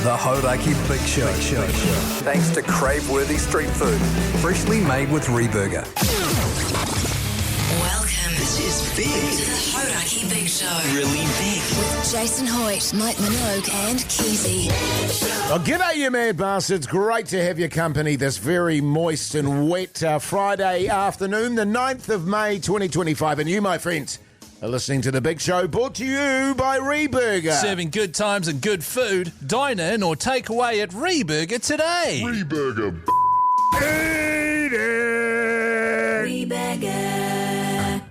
The Hauraki Big Show. Thanks to crave-worthy street food, freshly made with Reburger. Welcome. This is big. To the Hauraki Big Show. Really big. With Jason Hoyte, Minogue and Keyzie. Oh, g'day, you mad bastards. Great to have your company this very moist and wet Friday afternoon, the 9th of May 2025. And you, my friends, are listening to The Big Show, brought to you by Reburger. Serving good times and good food. Dine in or take away at Reburger today. Reburger. Eat it. Reburger.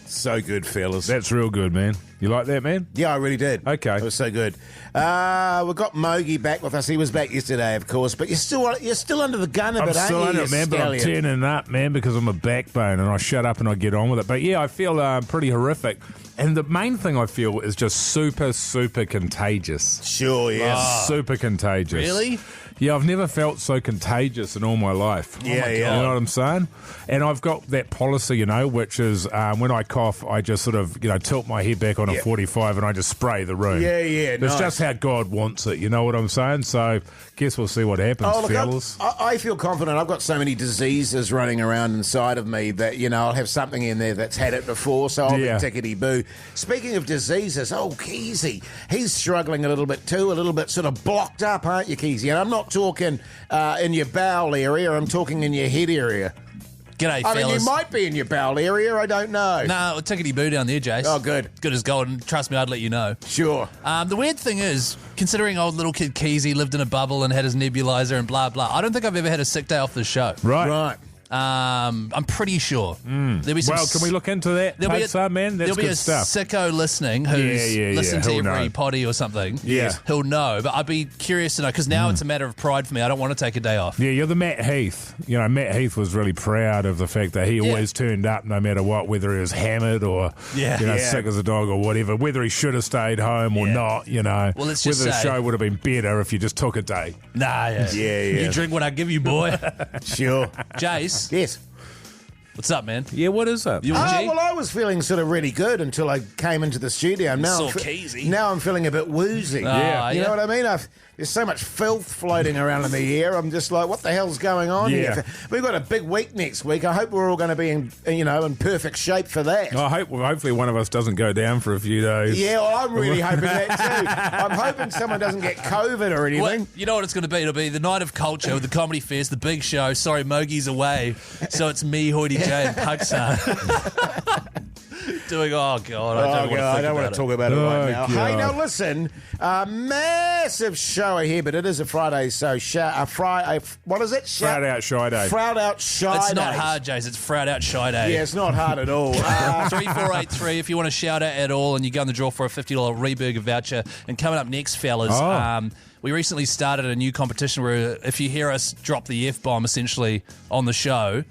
So good, fellas. That's real good, man. You like that, man? Yeah, I really did. Okay. It was so good. We've got Mogi back with us. He was back yesterday, of course, but you're still under the gun a bit, I'm still aren't under you, it, man, but I'm turning up, man, because I'm a backbone and I shut up and I get on with it. But yeah, I feel pretty horrific. And the main thing I feel is just super, super contagious. Sure, yes. Super contagious. Really? Yeah, I've never felt so contagious in all my life. Yeah. You know what I'm saying? And I've got that policy, which is when I cough, I just sort of, tilt my head back on a 45 and I just spray the room. Yeah, It's nice. just how God wants it, you know what I'm saying? So, guess we'll see what happens, Oh, look, fellas. I feel confident. I've got so many diseases running around inside of me that, I'll have something in there that's had it before, so I'll be tickety-boo. Speaking of diseases, Keyzie, he's struggling a little bit too, a little bit sort of blocked up, aren't you, Keyzie? And I'm not talking in your bowel area, I'm talking in your head area. G'day, I fellas. mean, you might be in your bowel area, I don't know. No, tickety-boo down there, Jase. Oh, good. Good as gold, and trust me, I'd let you know. Sure. The weird thing is, considering old little kid Keyzie lived in a bubble and had his nebulizer and blah, blah, I don't think I've ever had a sick day off the show. Right. I'm pretty sure. There'll be some Well, can we look into that, man? That's there'll be good a stuff. sicko listening who's listened to He'll every know. potty or something. Yeah. He'll know, but I'd be curious to know, because now it's a matter of pride for me. I don't want to take a day off. Yeah, you're the Matt Heath. Matt Heath was really proud of the fact that he always turned up no matter what, whether he was hammered or sick as a dog or whatever, whether he should have stayed home or not, Well, let's just whether the say- show would have been better if you just took a day. Nah, Yeah. You drink what I give you, boy. Sure. Jace, Yes. what's up, man? Yeah, what is it? You Oh, a G? well, I was feeling sort of really good until I came into the studio. Now, Saw Keyzie. now I'm feeling a bit woozy. Yeah. You know what I mean? There's so much filth floating around in the air. I'm just like, what the hell's going on here? We've got a big week next week. I hope we're all going to be in perfect shape for that. Hopefully one of us doesn't go down for a few days. Yeah, well, I'm really hoping that too. I'm hoping someone doesn't get COVID or anything. Well, you know what it's going to be? It'll be the night of culture with the comedy fest, the big show. Sorry, Mogi's away. So it's me, Hoyte J, and Puxar. Doing, oh, God, I don't want to talk about it right now. God. Hey, now listen, massive show ahead, but it is a Friday, so what is it? Proud out shy day. Proud out shy It's not days. hard, Jace. It's Frout Out Shy Day. Yeah, it's not hard at all. 3483 if you want to shout out at all, and you go in the draw for a $50 Reburger voucher. And coming up next, fellas, we recently started a new competition where if you hear us drop the F-bomb essentially on the show,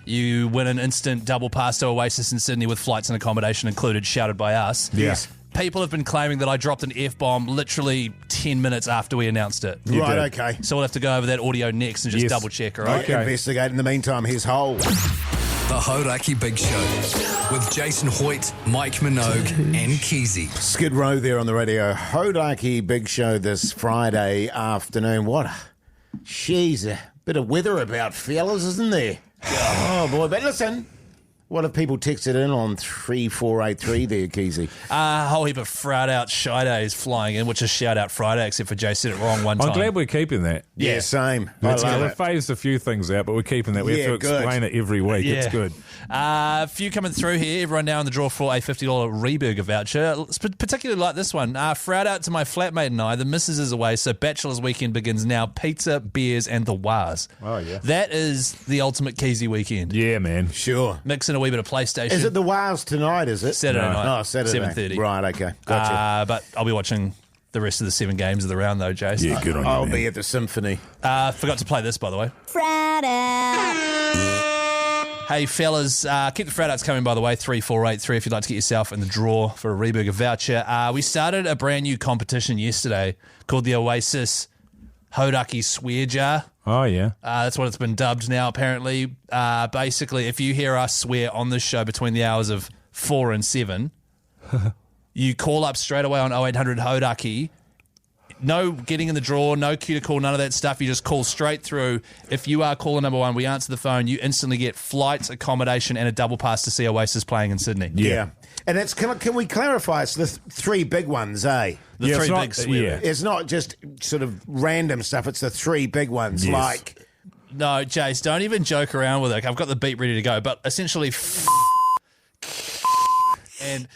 you win an instant double pass to Oasis in Sydney with flights and accommodation included, shouted by us. Yes. People have been claiming that I dropped an F-bomb literally 10 minutes after we announced it. Right, okay. So we'll have to go over that audio next and just double check, all right? Okay. Investigate. In the meantime, here's Hole. The Hauraki Big Show with Jason Hoyte, Mike Minogue and Keyzie. Skid Row there on the Radio Hauraki Big Show this Friday afternoon. What a bit of weather about, fellas, isn't there? Oh, boy. But listen, what have people texted in on 3483 there, Keyzie? A whole heap of Frout Out Shy Days flying in, which is Shout Out Friday, except for Jay said it wrong one time. I'm glad we're keeping that. Yeah, same. I love We've it. phased a few things out, but we're keeping that. We have to good. explain it every week. Yeah. It's good. A few coming through here. Everyone now in the draw for a $50 Reburger voucher. Particularly like this one. Frout out to my flatmate and I. The missus is away, so Bachelor's weekend begins now. Pizza, beers, and the wars. Oh, yeah. That is the ultimate Keyzie weekend. Yeah, man. Sure. Mix in a wee bit of PlayStation. Is it the Wales tonight, is it? Saturday night. Oh, Saturday. 7:30. Right, okay. Gotcha. But I'll be watching the rest of the 7 games of the round, though, Jason. Yeah, good on you, I'll man. be at the Symphony. Forgot to play this, by the way. Hey, fellas, keep the Frout Outs coming, by the way, 3483 if you'd like to get yourself in the draw for a Reburger voucher. We started a brand new competition yesterday called the Oasis Hauraki Swear Jar. Oh, yeah. That's what it's been dubbed now, apparently. Basically, if you hear us swear on this show between the hours of 4 and 7, you call up straight away on 0800 Hauraki no getting in the draw, no cue to call, none of that stuff. You just call straight through. If you are caller number one, we answer the phone. You instantly get flights, accommodation, and a double pass to see Oasis playing in Sydney. Yeah. And it's can we clarify? It's the three big ones, eh? The three big swear. Yeah. It's not just sort of random stuff. It's the three big ones, Yes. like. No, Jase, don't even joke around with it. I've got the beat ready to go. But essentially, and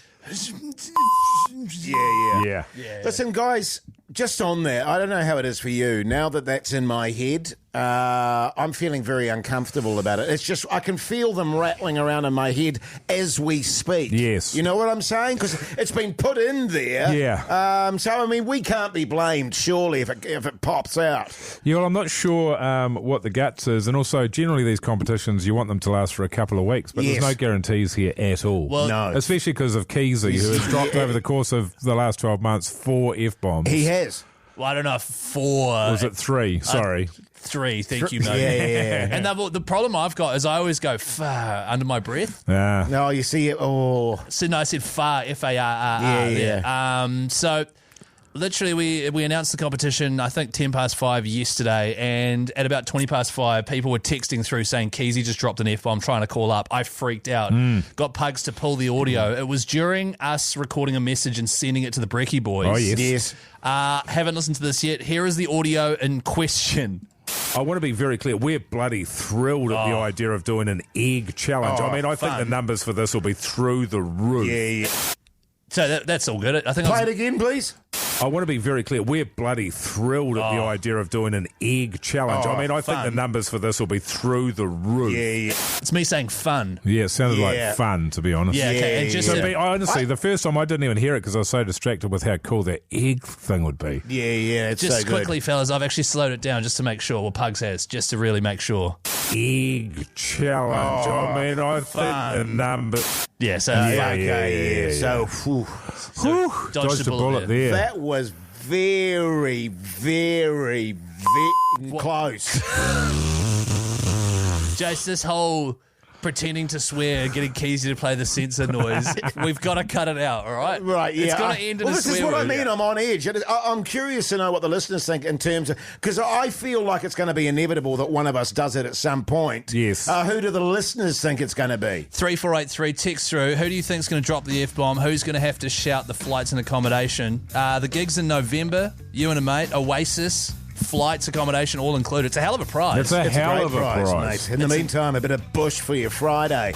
Yeah. Listen, guys, just on there, I don't know how it is for you. Now that that's in my head, I'm feeling very uncomfortable about it. It's just, I can feel them rattling around in my head as we speak. Yes. You know what I'm saying? Because it's been put in there. Yeah. So, I mean, we can't be blamed, surely, if it pops out. Yeah, well, I'm not sure what the guts is, and also generally these competitions you want them to last for a couple of weeks, but Yes. there's no guarantees here at all. Well, No. Especially because of Keyzie, who has dropped over the course of the last 12 months 4 F-bombs. He has. well, I don't know, 4. Or was it 3? Sorry. 3, thank you, mate. Yeah. And the problem I've got is I always go far under my breath. Yeah. No, you see it. Oh. So no, I said far, F-A-R-R-R. Yeah. So literally we announced the competition, I think 10 past 5 yesterday, and at about 20 past 5, people were texting through saying Keyzie just dropped an F-bomb trying to call up. I freaked out. Got Pugs to pull the audio. It was during us recording a message and sending it to the Brekkie boys. Oh, yes. Yes. Haven't listened to this yet. Here is the audio in question. I want to be very clear. We're bloody thrilled at the idea of doing an egg challenge. I mean, I think the numbers for this will be through the roof. Yeah. So that's all good. I think Play it again, please. I want to be very clear. We're bloody thrilled at the idea of doing an egg challenge. I mean, I think the numbers for this will be through the roof. Yeah. it's me saying fun. Yeah, it sounded Yeah. like fun, to be honest. Yeah, okay. And just So, honestly, the first time I didn't even hear it because I was so distracted with how cool that egg thing would be. Yeah. It's just so quickly, good. fellas, I've actually slowed it down just to make sure. Well, Pugs has, just to really make sure. Egg challenge. I mean, I think the numbers. Yeah, so Okay. So, whew. Dodged a bullet there. That was very, very, very close. Jace, this whole pretending to swear, getting Keyzie to play the censor noise, we've got to cut it out, all right? Right, yeah. It's got to end in a this swear is what word. I mean. I'm on edge. I'm curious to know what the listeners think in terms of... Because I feel like it's going to be inevitable that one of us does it at some point. Yes. Who do the listeners think it's going to be? 3483, text through. Who do you think's going to drop the F-bomb? Who's going to have to shout the flights and accommodation? The gig's in November. You and a mate. Oasis. Flights, accommodation, all included. It's a hell of a prize. It's a hell great of a prize. mate. In the meantime, a bit of bush for your Friday.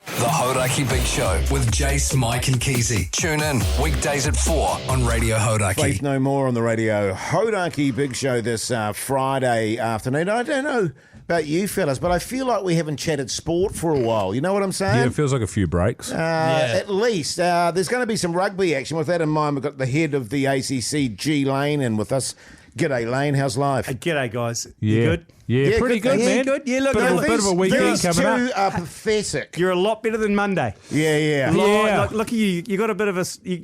The Hauraki Big Show with Jase, Mike and Keyzie. Tune in weekdays at 4 on Radio Hauraki. Faith No More on the Radio Hauraki Big Show this Friday afternoon. I don't know about you fellas, but I feel like we haven't chatted sport for a while. You know what I'm saying? Yeah, it feels like a few breaks. At least. There's going to be some rugby action. With that in mind, we've got the head of the ACC, G Lane, in with us. G'day, Lane. How's life? G'day, guys. Yeah. You good? Yeah, pretty good, man. Good. Yeah, look, Bit of a weekend these coming up. two are pathetic. you're a lot better than Monday. Yeah. Yeah. Look at you. You got a bit of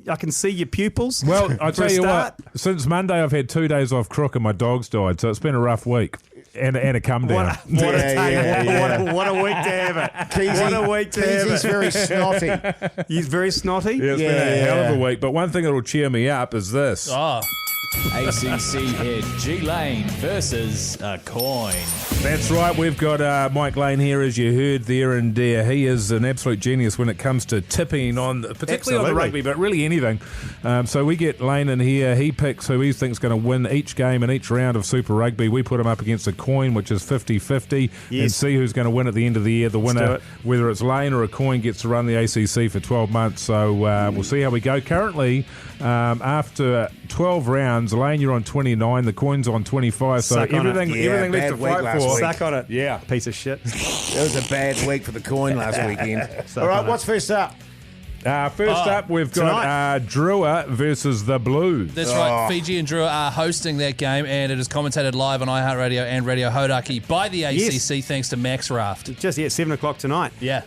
I can see your pupils. Well, I For tell a you start. what, since Monday I've had 2 days off crook and my dog's died, so it's been a rough week. And a come down. What a week to have it. What a week to have Keyzie's it. very snotty. He's very snotty. Yeah, it's been a hell of a week. But one thing that'll cheer me up is this. Oh, ACC head G Lane versus a coin. That's right. We've got Mike Lane here, as you heard there, and he is an absolute genius when it comes to tipping on, particularly on the rugby, but really anything. So we get Lane in here. He picks who he thinks going to win each game and each round of Super Rugby. We put him up against a coin, which is 50-50, and see who's going to win at the end of the year. The winner, whether it's Lane or a coin, gets to run the ACC for 12 months. So we'll see how we go. Currently, after 12 rounds, Lane, you're on 29. The coin's on 25. So Suck on it. everything left to bad week fight last for. week. Suck on it. Yeah. Piece of shit. It was a bad week for the coin last weekend. All right, what's first up? First up, we've got Drua versus the Blues. that's right. Fiji and Drew are hosting that game, and it is commentated live on iHeartRadio and Radio Hauraki by the ACC, thanks to Max Raft. Just 7 o'clock tonight. Yeah.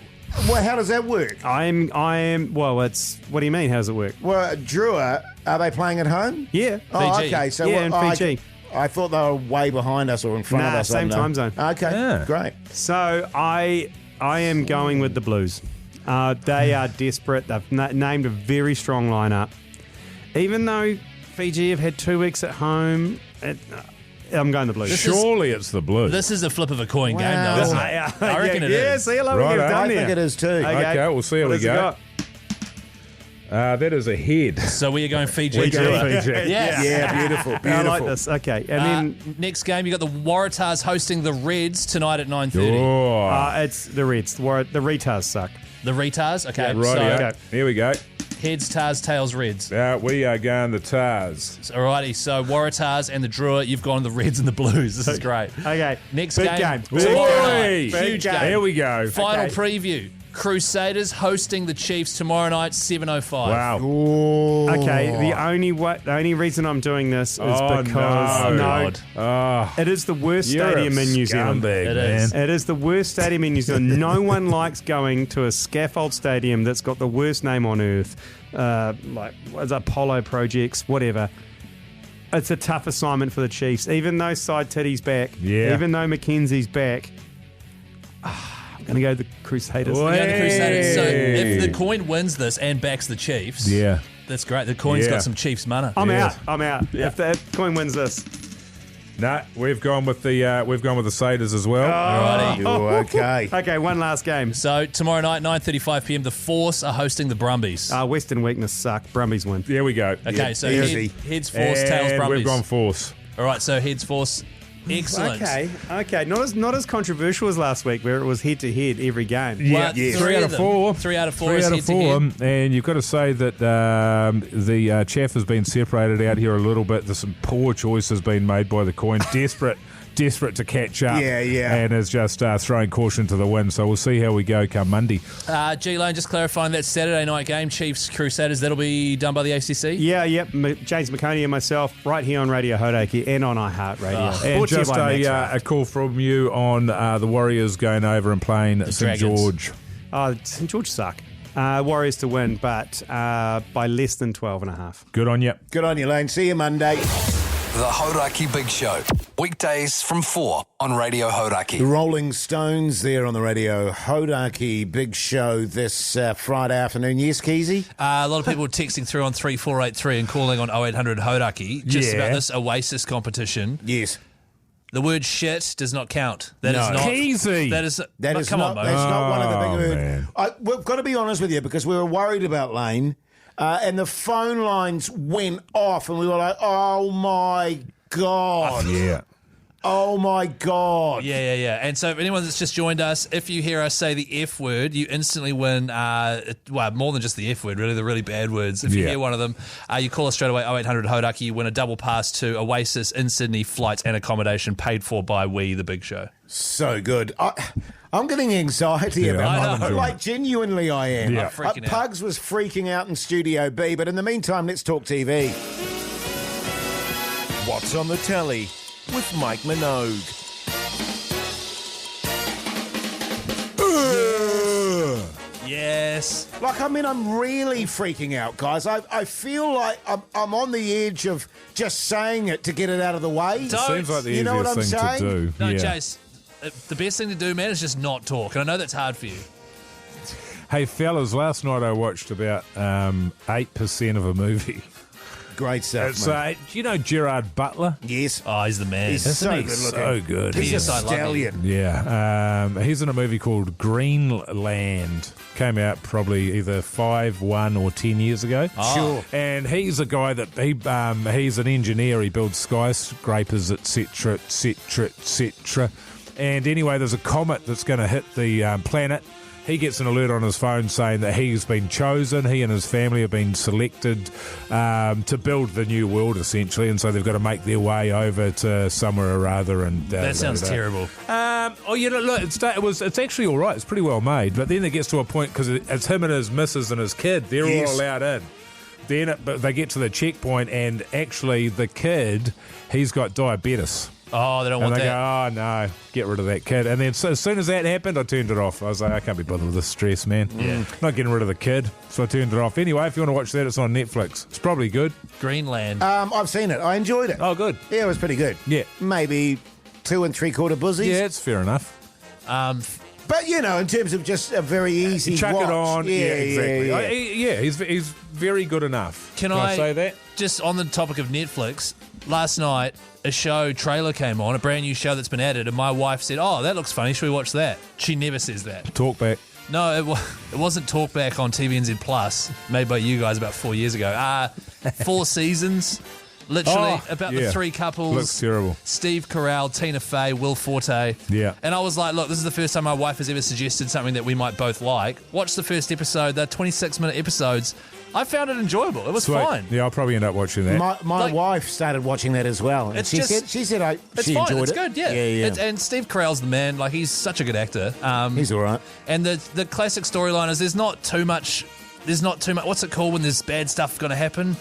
Well, how does that work? Well, it's. What do you mean? How does it work? Well, Drua, are they playing at home? Yeah. Oh, Fiji. okay. So Yeah, in Fiji. I thought they were way behind us or in front of us. Same I don't know. time zone. Okay, great. So I am going with the Blues. They are desperate. They've named a very strong lineup. Even though Fiji have had 2 weeks at home, I'm going the Blues. Surely it's the Blues. This is a flip of a coin game, though, isn't it? I reckon it is. Yeah, see, I Right, I think it is too. Okay, we'll see how we go. That is a head. So we are going Fiji. We're going Fiji. Yes. Yeah, beautiful. I like this. Okay, and then next game, you got the Waratahs hosting the Reds tonight at 9:30. Oh. it's the Reds. The Retars suck. The Retars? Okay. Right, here we go. Heads, Tars, tails, Reds. We are going the Tars. Alrighty, so Waratahs and the Drua, you've gone the Reds and the Blues. This is great. Okay. Next Big game. game. Tomorrow night. Big Huge game. game. Here we go. Final preview. Crusaders hosting the Chiefs tomorrow night, 7:05. Wow. Okay, the only reason I'm doing this is because it is the worst stadium in New Zealand. It is. It is the worst stadium in New Zealand. No one likes going to a scaffold stadium that's got the worst name on earth, like what's Apollo Projects, whatever. It's a tough assignment for the Chiefs, even though Side Titty's back, even though Mackenzie's back. I'm going to go the Crusaders. So if the coin wins this and backs the Chiefs, that's great. The coin's got some Chiefs money. I'm out. Yeah. If the coin wins this. No, we've gone with the Satyrs as well. Alrighty. Okay. Okay, one last game. So tomorrow night, 9:35 p.m, the Force are hosting the Brumbies. Western weakness suck. Brumbies win. There we go. Okay, so heads Force, tails Brumbies. We've gone Force. All right, so heads Force. Excellent. Okay. Not as controversial as last week, where it was head to head every game. Yeah, 3 out of 4. 3 out of 4. 3 out of 4. And you've got to say that the chaff has been separated out here a little bit. There's some poor choices being made by the coin. Desperate to catch up. Yeah. And is just throwing caution to the wind. So we'll see how we go come Monday. G-Lane, just clarifying that Saturday night game, Chiefs Crusaders, that'll be done by the ACC? Yep. James McConey and myself, right here on Radio Hauraki and on iHeartRadio. And just a call from you on the Warriors going over and playing St George. St George suck. Warriors to win, but by less than 12.5. Good on you. Good on you, Lane. See you Monday. The Hauraki Big Show. Weekdays from 4 on Radio Hauraki. The Rolling Stones there on the Radio Hauraki Big Show this Friday afternoon. Yes, Keyzie? A lot of people texting through on 3483 and calling on 0800 Hauraki just about this Oasis competition. Yes. The word shit does not count. That is not Keyzie. That is Come on, that's not one of the big words. We've got to be honest with you because we were worried about Lane. And the phone lines went off, and we were like, "Oh my god!" Yeah. Oh my god! Yeah. And so, if anyone that's just joined us, if you hear us say the F word, you instantly win. More than just the F word, really, the really bad words. If you hear one of them, you call us straight away. 0800 Hauraki. You win a double pass to Oasis in Sydney, flights and accommodation paid for by We the Big Show. So good. I'm getting anxiety about it. Like, genuinely I am. Yeah. Freaking out. Pugs was freaking out in Studio B, but in the meantime, let's talk TV. What's on the telly with Mike Minogue? Yes. Like, I mean, I'm really freaking out, guys. I feel like I'm on the edge of just saying it to get it out of the way. Seems like the you know what I'm easiest thing saying? to do. No, Yeah. Jase, the best thing to do, man, is just not talk. And I know that's hard for you. Hey, fellas, last night I watched about 8% of a movie. Great stuff, mate. Do you know Gerard Butler? Yes. Oh, he's the man. He's so good looking. So good. He's a so lucky. stallion. Yeah. He's in a movie called Greenland. Came out probably either 5, 1 or 10 years ago. Sure. And he's a guy that he's an engineer. He builds skyscrapers, etc., etc., etc. And anyway, there's a comet that's going to hit the planet. He gets an alert on his phone saying that he's been chosen. He and his family have been selected to build the new world, essentially, and so they've got to make their way over to somewhere or other. And that sounds terrible. Look, it's actually all right. It's pretty well made, but then it gets to a point because it's him and his missus and his kid. They're all allowed in. But they get to the checkpoint, and actually the kid, he's got diabetes. Oh, they don't want that. that. And they go, oh, no, get rid of that kid. And then as soon as that happened, I turned it off. I was like, I can't be bothered with this stress, man. Yeah. Not getting rid of the kid. So I turned it off. Anyway, if you want to watch that, it's on Netflix. It's probably good. Greenland. I've seen it. I enjoyed it. Oh, good. Yeah, it was pretty good. Yeah. Maybe 2 3/4 buzzies. Yeah, it's fair enough. But, you know, in terms of just a very easy Chuck watch. it on. Yeah, Exactly. yeah. He's very good enough. Can I I say that? Just on the topic of Netflix, last night a show trailer came on, a brand new show that's been added, and my wife said, "Oh, that looks funny. Should we watch that?" She never says that. Talk back. No, it wasn't Talkback on TVNZ Plus, made by you guys about 4 years ago. 4 seasons, literally about the 3 couples. Looks terrible. Steve Carell, Tina Fey, Will Forte. Yeah. And I was like, look, this is the first time my wife has ever suggested something that we might both like. Watch the first episode. They're 26-minute episodes. I found it enjoyable. It was Sweet. fine. Yeah, I'll probably end up watching that. My wife started watching that as well. And It's she just- said she It's enjoyed fine. It's it. good, yeah. Yeah. And Steve Carell's the man. Like, he's such a good actor. He's all right. And the classic storyline is there's not too much. What's it called when there's bad stuff going to happen?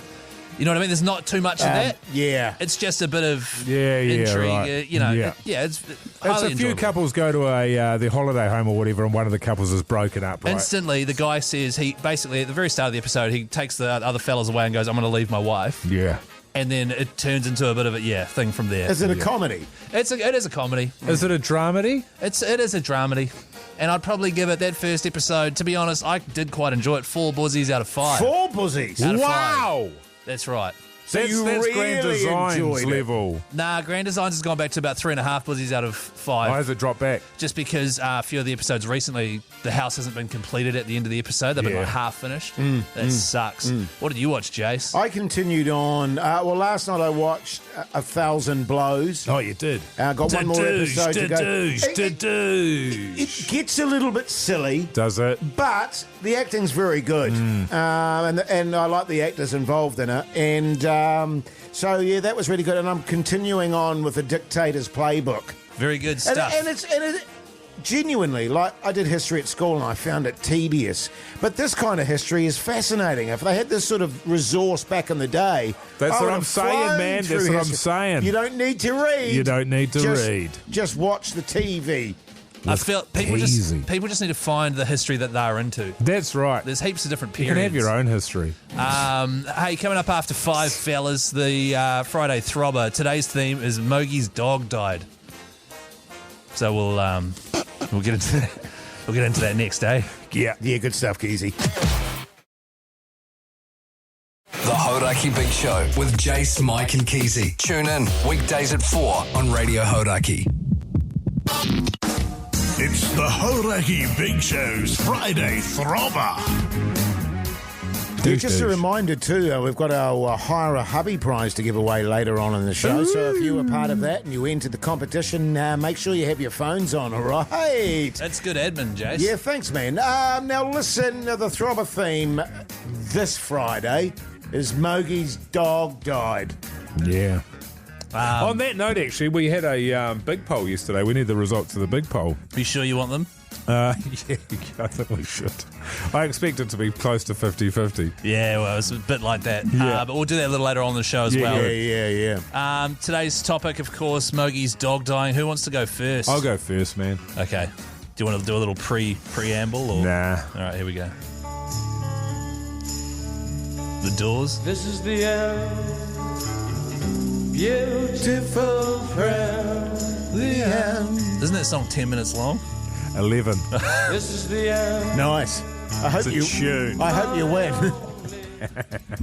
You know what I mean? There's not too much of that. Yeah. It's just a bit of Yeah, intrigue. right. You know, Yeah. it's It's highly a few enjoyable. couples go to their holiday home or whatever, and one of the couples is broken up, right? Instantly, the guy says he basically at the very start of the episode he takes the other fellas away and goes, "I'm going to leave my wife," Yeah. and then it turns into a bit of a thing from there. Is it a comedy? It is a comedy. Is it a dramedy? It is a dramedy. And I'd probably give it that first episode. To be honest, I did quite enjoy it. 4 buzzies out of 5. 4 buzzies. Out of 5. Wow! That's right. So That's you Grand really Design's enjoyed it. level. Nah, Grand Designs has gone back to about 3.5 buzzies out of 5. Why has it dropped back? Just because a few of the episodes recently, the house hasn't been completed at the end of the episode. They've been Yeah. like half finished. That sucks. What did you watch, Jase? I continued on. Last night I watched 1,000 Blows. Oh, you did. Got one more episode to go. It It gets a little bit silly, Does it? but the acting's very good, and I like the actors involved in it. And so yeah, that was really good. And I'm continuing on with the Dictator's Playbook. Very good And, stuff. and it's genuinely, like, I did history at school and I found it tedious. But this kind of history is fascinating. If they had this sort of resource back in the day, That's I what would I'm have saying, flown man. through That's what I'm history. saying. You don't need to read. You don't need to Just- read. Just watch the TV. I feel people Keyzie. just need to find the history that they're into. That's right. There's heaps of different You periods. can have your own history. Hey, coming up after 5, fellas, the Friday Throbber. Today's theme is Mogie's dog died. So we'll get into that. We'll get into that next, eh? Yeah, good stuff, Keyzie. The Hauraki Big Show with Jase, Mike and Keyzie. Tune in weekdays at 4 on Radio Hauraki. It's the Hauraki Big Show's Friday Throbber. Just a reminder too, we've got our Hire a Hubby prize to give away later on in the show. So if you were part of that and you entered the competition, make sure you have your phones on, all right? That's good admin, Jase. Yeah, thanks, man. Now listen, the Throbber theme this Friday is Mogie's dog died. Yeah. On that note, actually, we had a big poll yesterday. We need the results of the big poll. Are you sure you want them? Yeah, I think we should. I expect it to be close to 50-50. Yeah, well, it's a bit like that. Yeah. But we'll do that a little later on in the show as Yeah, well. Yeah. Today's topic, of course, Mogie's dog dying. Who wants to go first? I'll go first, man. Okay. Do you want to do a little preamble? Or? Nah. All right, here we go. The Doors. This is the end. Beautiful prayer. The end. Isn't that song 10 minutes long? 11. This is the end. Nice. I hope It's a you tune. I hope you win.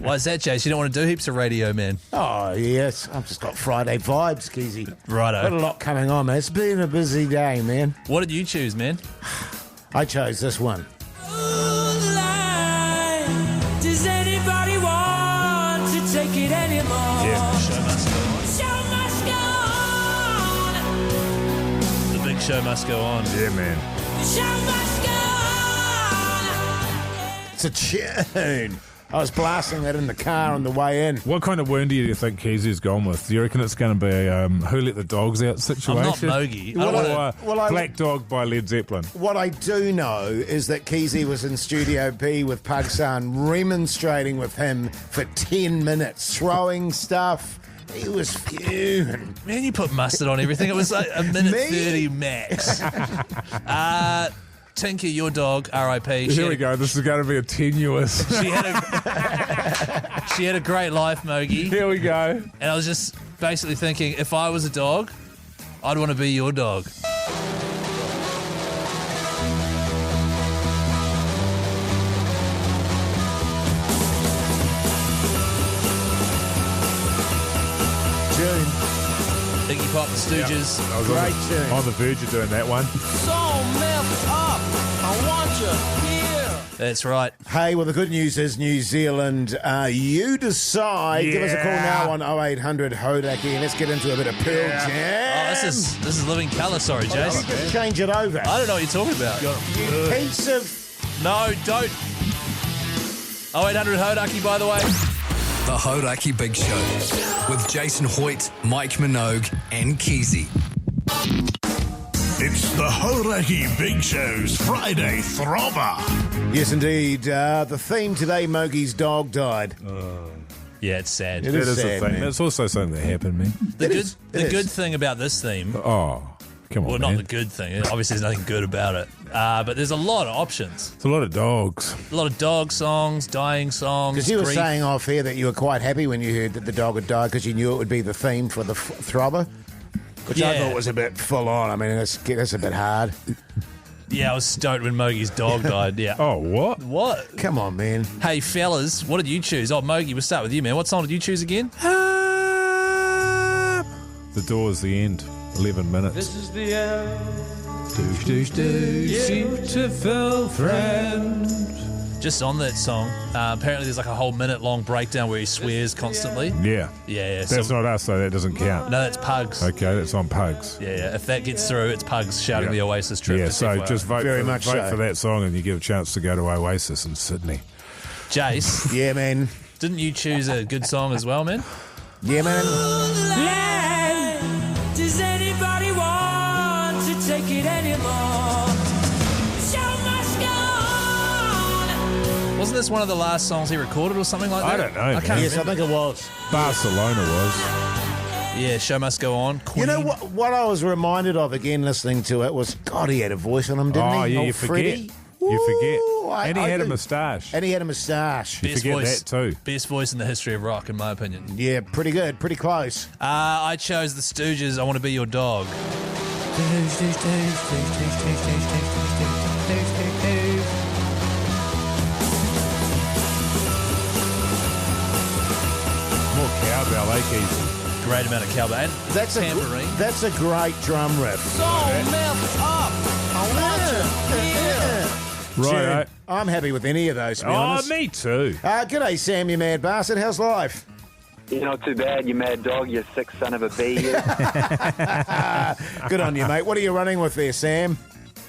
Why is that, Jase? You don't want to do heaps of radio, man. Oh, yes. I've just got Friday vibes, Keyzie. Righto. Got a lot coming on, man. It's been a busy day, man. What did you choose, man? I chose this one. Does anybody want to take it anymore? Yeah. Show must go on. Show must go on. The big show must go on. Yeah, man. Show must go on. It's a tune. I was blasting that in the car on the way in. What kind of wound do you think Keysie's gone with? Do you reckon it's going to be a Who Let the Dogs Out situation? I'm not Mogie. I don't Or want to... Black Dog by Led Zeppelin? What I do know is that Keyzie was in Studio B with Pugsan, remonstrating with him for 10 minutes, throwing stuff. He was fuming. Man, you put mustard on everything. It was like a minute Me? 30 max. Tinker, your dog, R.I.P. Here we go. This is going to be a tenuous. She had a great life, Mogie. Here we go. And I was just basically thinking, if I was a dog, I'd want to be your dog. Iggy Pop, The Stooges. I was Great tune. on the verge of doing that one. So messed up. I want you here. That's right. Hey, well, the good news is New Zealand, you decide. Give us a call now on 0800 Hauraki, and let's get into a bit of Pearl Jam. Oh, this is Living Colour. Sorry, Jase. Just change it over. I don't know what you're talking about. You piece of... No, don't. 0800 Hauraki, by the way. The Hauraki Big Show with Jason Hoyte, Mike Minogue, and Keyzie. It's the Hauraki Big Show's Friday Throbber. Yes, indeed. The theme today, Mogie's dog died. Yeah, it's sad. It is a sad, thing. man. That's also something that happened, man. The good thing about this theme, Oh, come on, well, man. not the good thing. Obviously, there's nothing good about it. But there's a lot of options. It's a lot of dogs. A lot of dog songs, dying songs. Because you were grief. saying off here that you were quite happy when you heard that the dog had died because you knew it would be the theme for the Throbber, which I Yeah. thought was a bit full on. I mean, that's a bit hard. Yeah, I was stoked when Mogie's dog died. Yeah. Oh, what? What? Come on, man. Hey, fellas, what did you choose? Oh, Mogie, we'll start with you, man. What song did you choose again? The Doors, the end. 11 minutes. This is the end. Beautiful friend. Just on that song, apparently there's like a whole minute-long breakdown where he swears constantly. Yeah. Yeah. That's So, not us, though. That doesn't count. no, that's Pugs. Okay, that's on Pugs. Yeah. If that gets through, it's Pugs shouting Yeah. the Oasis trip. Yeah, Just so FYI. just vote, Very for, much vote so. for that song and you get a chance to go to Oasis in Sydney. Jace, Yeah, man. didn't you choose a good song as well, man? Yeah, man. Does anybody want to take it anymore? Show must go on. Wasn't this one of the last songs he recorded or something like that? I don't know, I man. can't Yes, I remember. think it was. Barcelona was. Yeah, Show Must Go On. Queen. You know what I was reminded of again listening to it was, God, he had a voice on him, didn't Oh, he? yeah, Old you forget. Freddie. You forget. Ooh, And he I had a do. moustache. And he had a moustache. Best forget voice, that too. Best voice in the history of rock, in my opinion. Yeah, pretty good. Pretty close. I chose the Stooges, I Want to Be Your Dog. More cowbell, Keyzie? Great amount of cowbell. And That's tambourine. That's a great drum riff. So messed up. I want you here. Right. I'm happy with any of those, to be Oh, honest. me too. G'day, Sam, you mad bastard. How's life? You're not too bad, you mad dog, you sick son of a bee. Good on you, mate. What are you running with there, Sam?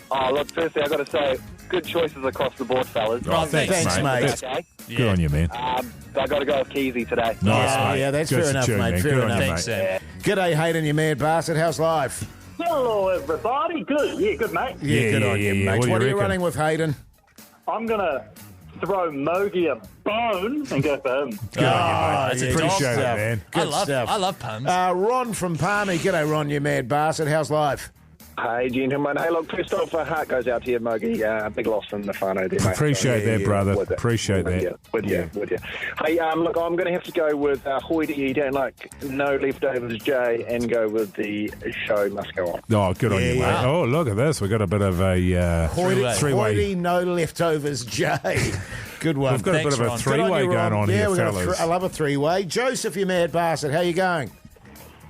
Oh, look, firstly, I've got to say, good choices across the board, fellas. Oh, thanks, mate. That's Okay. good on you, man. I got to go with Keyzie today. Nice, mate. Yeah, that's Good fair enough, tune, mate. man. Fair Good on enough. you, Thanks, mate. Sam. G'day, Hayden, you mad bastard. How's life? Hello, everybody. Good. Yeah, good, mate. Yeah, good on yeah, you, yeah. mate. What do you What are you reckon? running with, Hayden? I'm going to throw Mogie a bone and go for him. Good on you, mate. That's a yeah, dog Appreciate it, stuff. man. Good stuff. I love puns. Ron from Palmy. G'day, Ron, you mad bastard. How's life? Hey, gentlemen. Hey, look, first off, heart goes out to you, Mogie. Big loss in the whānau there, mate. Appreciate that, brother. With it. Appreciate that. With you. Hey, look, I'm going to have to go with Hoyte, you don't like no leftovers, Jay, and go with the show must go on. Oh, good on you, mate. Yeah. Oh, look at this. We've got a bit of a three-way. Hoyte, no leftovers, Jay. Good one. We've got Thanks, a bit of Ron. a Good on three-way you, Ron. going on yeah, here, we've got fellas. I love a three-way. Joseph, you mad bastard. How you going?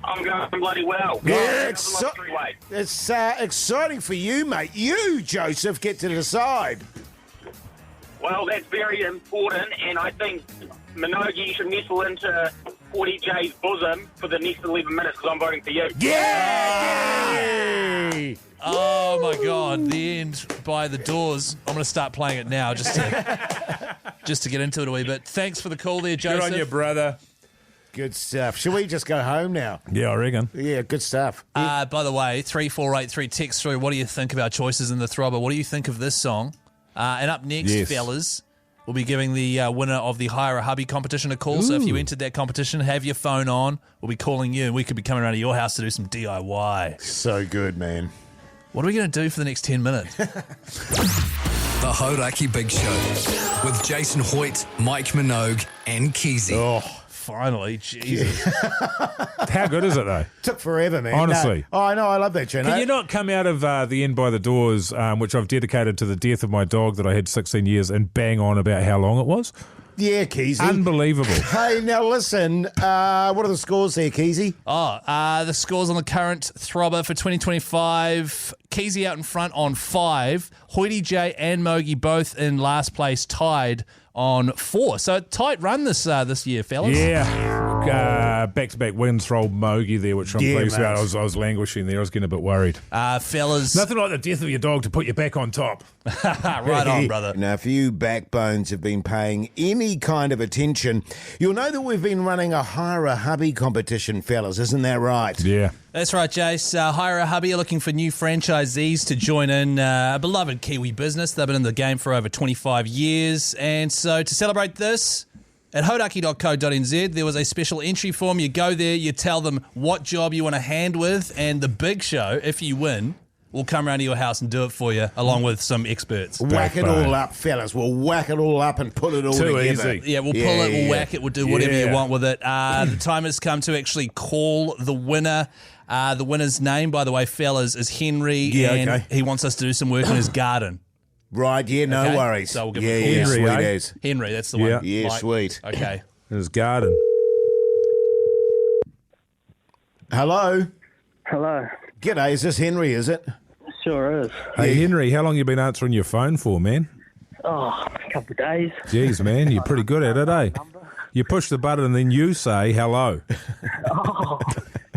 I'm going bloody well. Yeah, it's exciting for you, mate. You, Joseph, get to decide. Well, that's very important, and I think Minogue should nestle into 40 J's bosom for the next 11 minutes because I'm voting for you. Yeah! Oh my God! The end by the Doors. I'm going to start playing it now, just to get into it a wee bit. Thanks for the call there, Joseph. Good on you, brother. Good stuff. Shall we just go home now? Yeah, I reckon. Yeah, good stuff. By the way, 3483 text through. What do you think of our choices in the Throbber? What do you think of this song? And up next, Yes. fellas, we'll be giving the winner of the Hire a Hubby competition a call. So if you entered that competition, have your phone on. We'll be calling you, and we could be coming around to your house to do some DIY. So good, man. What are we going to do for the next 10 minutes? The Hauraki Big Show with Jason Hoyte, Mike Minogue, and Keyzie. Oh, Finally, Jesus. How good is it, though? took forever, man. Honestly. No. Oh, I know. I love that tune. Can you not come out of The End by the Doors, which I've dedicated to the death of my dog that I had 16 years, and bang on about how long it was? Yeah, Keyzie. Unbelievable. Hey, now listen, what are the scores there, Keyzie? The scores on the current Throbber for 2025. Keyzie out in front on 5. Hoyte, Jay and Mogie both in last place, tied on 4. So tight run this year, fellas. Yeah. Back-to-back wins for old Mogie there, which I'm pleased about. I was languishing there. I was getting a bit worried. Fellas. Nothing like the death of your dog to put you back on top. Right on, brother. Now, if you backbones have been paying any kind of attention, you'll know that we've been running a Hire a Hubby competition, fellas. Isn't that right? Yeah. That's right, Jase. Hire a Hubby are looking for new franchisees to join in a beloved Kiwi business. They've been in the game for over 25 years. And so to celebrate this, at hauraki.co.nz, there was a special entry form. You go there, you tell them what job you want a hand with, and the big show, if you win, will come around to your house and do it for you, along with some experts. Whack it all up, fellas. We'll whack it all up and put it all together. Easy. Yeah, we'll pull it, we'll whack it, we'll do whatever you want with it. The time has come to actually call the winner. The winner's name, by the way, fellas, is Henry, and he wants us to do some work in his garden. Right, no worries. So we'll give him a call. Henry, sweet as. Henry, that's the one. Yeah, sweet. Okay. In his garden. Hello? Hello. G'day, is this Henry, is it? Sure is. Hey, Henry, how long you been answering your phone for, man? Oh, a couple of days. Jeez, man, you're pretty good at it, eh? You push the button and then you say hello. Oh,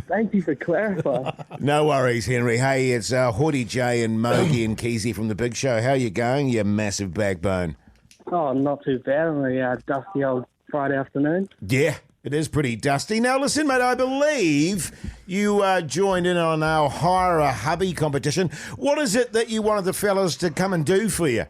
thank you for clarifying. No worries, Henry. Hey, it's Hoyte, Jay and Mogie and Keyzie from The Big Show. How you going, you massive backbone? Oh, not too bad on a dusty old Friday afternoon. Yeah, it is pretty dusty. Now, listen, mate, I believe you joined in on our Hire a Hubby competition. What is it that you wanted the fellas to come and do for you?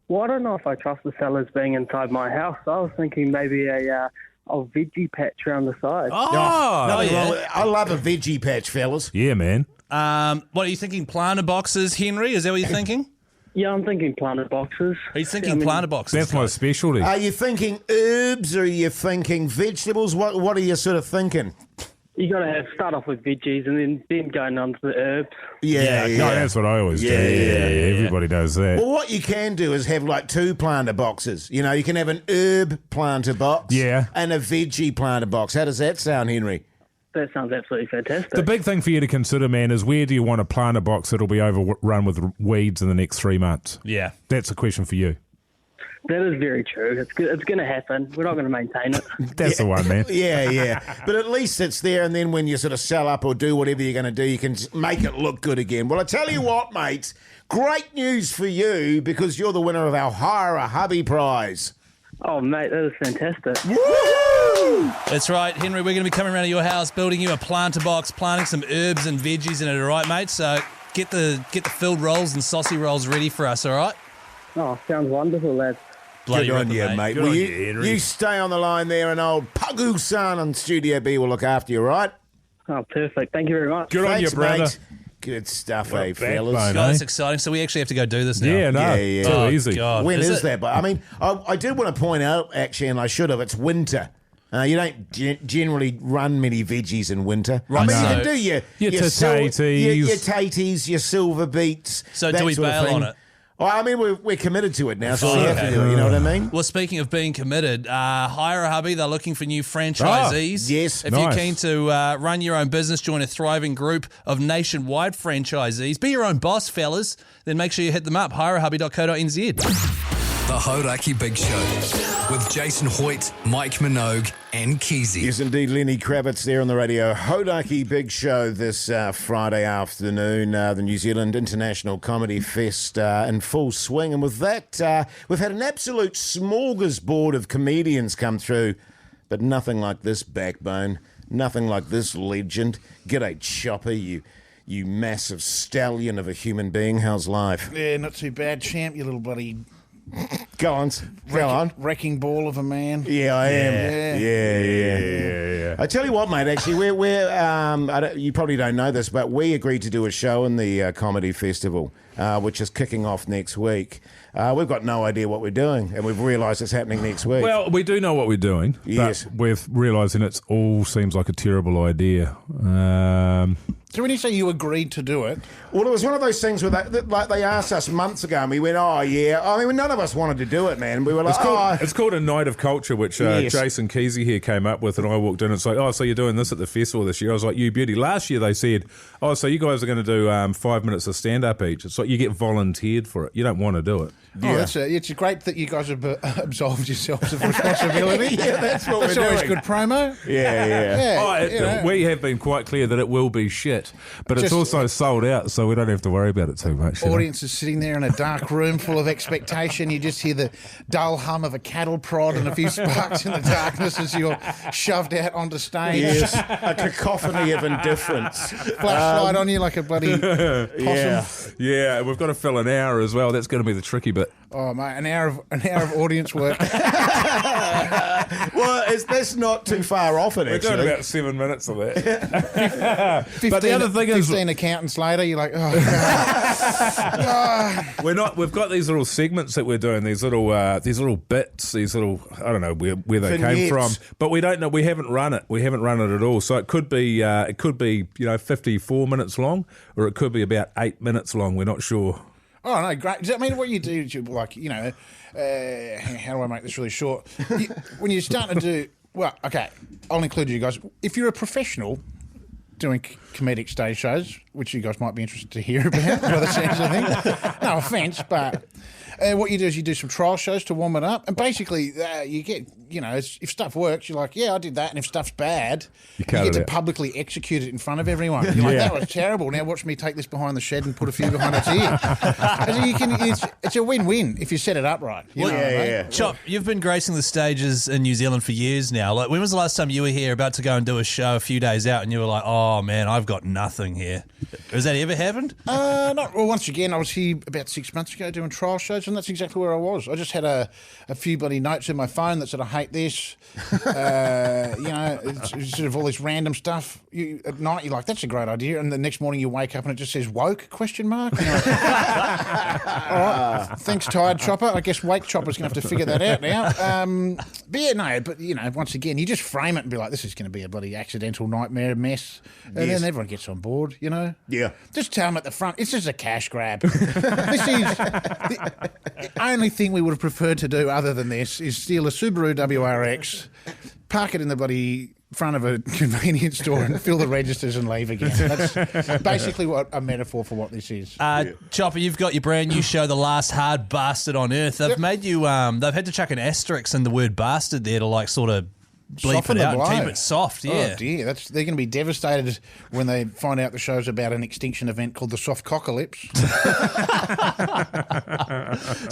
Well, I don't know if I trust the fellas being inside my house. I was thinking maybe a veggie patch around the side. I love a veggie patch, fellas. Yeah, man. What are you thinking? Planter boxes, Henry? Is that what you're thinking? Yeah, I'm thinking planter boxes. Are you thinking planter boxes? That's my specialty. Are you thinking herbs or are you thinking vegetables? What are you sort of thinking? You got to start off with veggies and then going on to the herbs. Yeah. No, that's what I always do. Yeah, everybody does that. Well, what you can do is have like 2 planter boxes. You know, you can have an herb planter box and a veggie planter box. How does that sound, Henry? That sounds absolutely fantastic. The big thing for you to consider, man, is where do you want a planter box that'll be overrun with weeds in the next 3 months? Yeah. That's a question for you. That is very true. It's going to happen. We're not going to maintain it. That's the one, man. Yeah. But at least it's there, and then when you sort of sell up or do whatever you're going to do, you can make it look good again. Well, I tell you what, mates, great news for you because you're the winner of our Hire a Hubby prize. Oh, mate, that is fantastic. Woo! That's right, Henry. We're going to be coming around to your house, building you a planter box, planting some herbs and veggies in it, all right, mate? So get the filled rolls and saucy rolls ready for us, all right? Oh, sounds wonderful, lads. Good on you, mate. Good on you, Henry. You stay on the line there and old Pagu-san on Studio B will look after you, all right? Oh, perfect. Thank you very much. Good on you, brother. Mate. Good stuff, What a fellas? backbone, God, that's exciting. So we actually have to go do this now. Yeah, no. Yeah. Too Oh, easy. God. When is it? that? But I mean, I did want to point out, actually, and I should have, it's winter. You don't generally run many veggies in winter. Right, I mean, so- you can do your tatties. your taties, your silver beets. So that do we sort of bail thing. on it? Well, I mean, we're committed to it now, so we have to do it. You know what I mean? Well, speaking of being committed, Hire a Hubby, they're looking for new franchisees. Yes. If you're keen to run your own business, join a thriving group of nationwide franchisees, be your own boss, fellas, then make sure you hit them up, hireahubby.co.nz. The Hauraki Big Show with Jason Hoyte, Mike Minogue and Keyzie. Yes, indeed, Lenny Kravitz there on the Radio Hauraki Big Show this Friday afternoon. The New Zealand International Comedy Fest in full swing. And with that, we've had an absolute smorgasbord of comedians come through, but nothing like this backbone, nothing like this legend. G'day, Chopper, you massive stallion of a human being. How's life? Yeah, not too bad, champ, you little bloody... Go on. Wrecking ball of a man. Yeah, I am. Yeah. I tell you what, mate. Actually, we're you probably don't know this, but we agreed to do a show in the comedy festival, which is kicking off next week. We've got no idea what we're doing, and we've realised it's happening next week. Well, we do know what we're doing. Yes. But we're realising it all seems like a terrible idea. So when you say you agreed to do it... Well, it was one of those things where they asked us months ago and we went, oh, yeah. I mean, none of us wanted to do it, man. We were like, it's called a Night of Culture, which Jason Keyzie here came up with, and I walked in and it's like, oh, so you're doing this at the festival this year? I was like, you beauty. Last year they said, oh, so you guys are going to do 5 minutes of stand-up each. It's like you get volunteered for it. You don't want to do it. Yeah. Oh, it's great that you guys have absolved yourselves of responsibility. That's what we're doing. That's always good promo. Yeah. We have been quite clear that it will be shit, but it's also sold out, so we don't have to worry about it too much. Audience is sitting there in a dark room full of expectation. You just hear the dull hum of a cattle prod and a few sparks in the darkness as you're shoved out onto stage. Yes, a cacophony of indifference. Flashlight on you like a bloody possum. Yeah, we've got to fill an hour as well. That's going to be the tricky bit. Oh, mate, an hour of audience work. Well, that's not too far off it, actually. We're doing about 7 minutes of that. But the other thing is... 15 accountants later, you're like, oh, God. We've got these little segments that we're doing, these little bits, these little, I don't know where they came from, but we don't know. We haven't run it. We haven't run it at all. So it could be 54 minutes long, or it could be about 8 minutes long. We're not sure. Oh, no, great. Does that mean what you do is how do I make this really short? When you're starting to do, well, okay, I'll include you guys. If you're a professional doing comedic stage shows, which you guys might be interested to hear about, by the sounds of things, no offence, but what you do is you do some trial shows to warm it up, and basically you get, if stuff works, you're like, yeah, I did that, and if stuff's bad, you get to publicly execute it in front of everyone. You're like, that was terrible. Now watch me take this behind the shed and put a few behind its ear. It's a win-win if you set it up right. Chop, you've been gracing the stages in New Zealand for years now. Like, when was the last time you were here about to go and do a show a few days out and you were like, oh, man, I've got nothing here? Has that ever happened? Well, once again, I was here about 6 months ago doing trial shows, and that's exactly where I was. I just had a few bloody notes in my phone that said, I hate this. It's sort of all this random stuff. At night, you're like, that's a great idea. And the next morning you wake up and it just says, woke, question mark? And you're like, all right, thanks, tired chopper. I guess wake chopper's going to have to figure that out now. Once again, you just frame it and be like, this is going to be a bloody accidental nightmare mess. And then everyone gets on board, Yeah. Just tell them at the front, it's just a cash grab. This is the only thing we would have preferred to do other than this is steal a Subaru WRX, park it in the bloody front of a convenience store and fill the registers and leave again. That's basically what a metaphor for what this is. Chopper, you've got your brand new show, The Last Hard Bastard on Earth. They've made you, they've had to chuck an asterisk in the word bastard there to sort of bleep Soften it out the blow. and keep it soft, yeah. Oh dear, they're going to be devastated when they find out the show's about an extinction event called the Soft Cockalypse.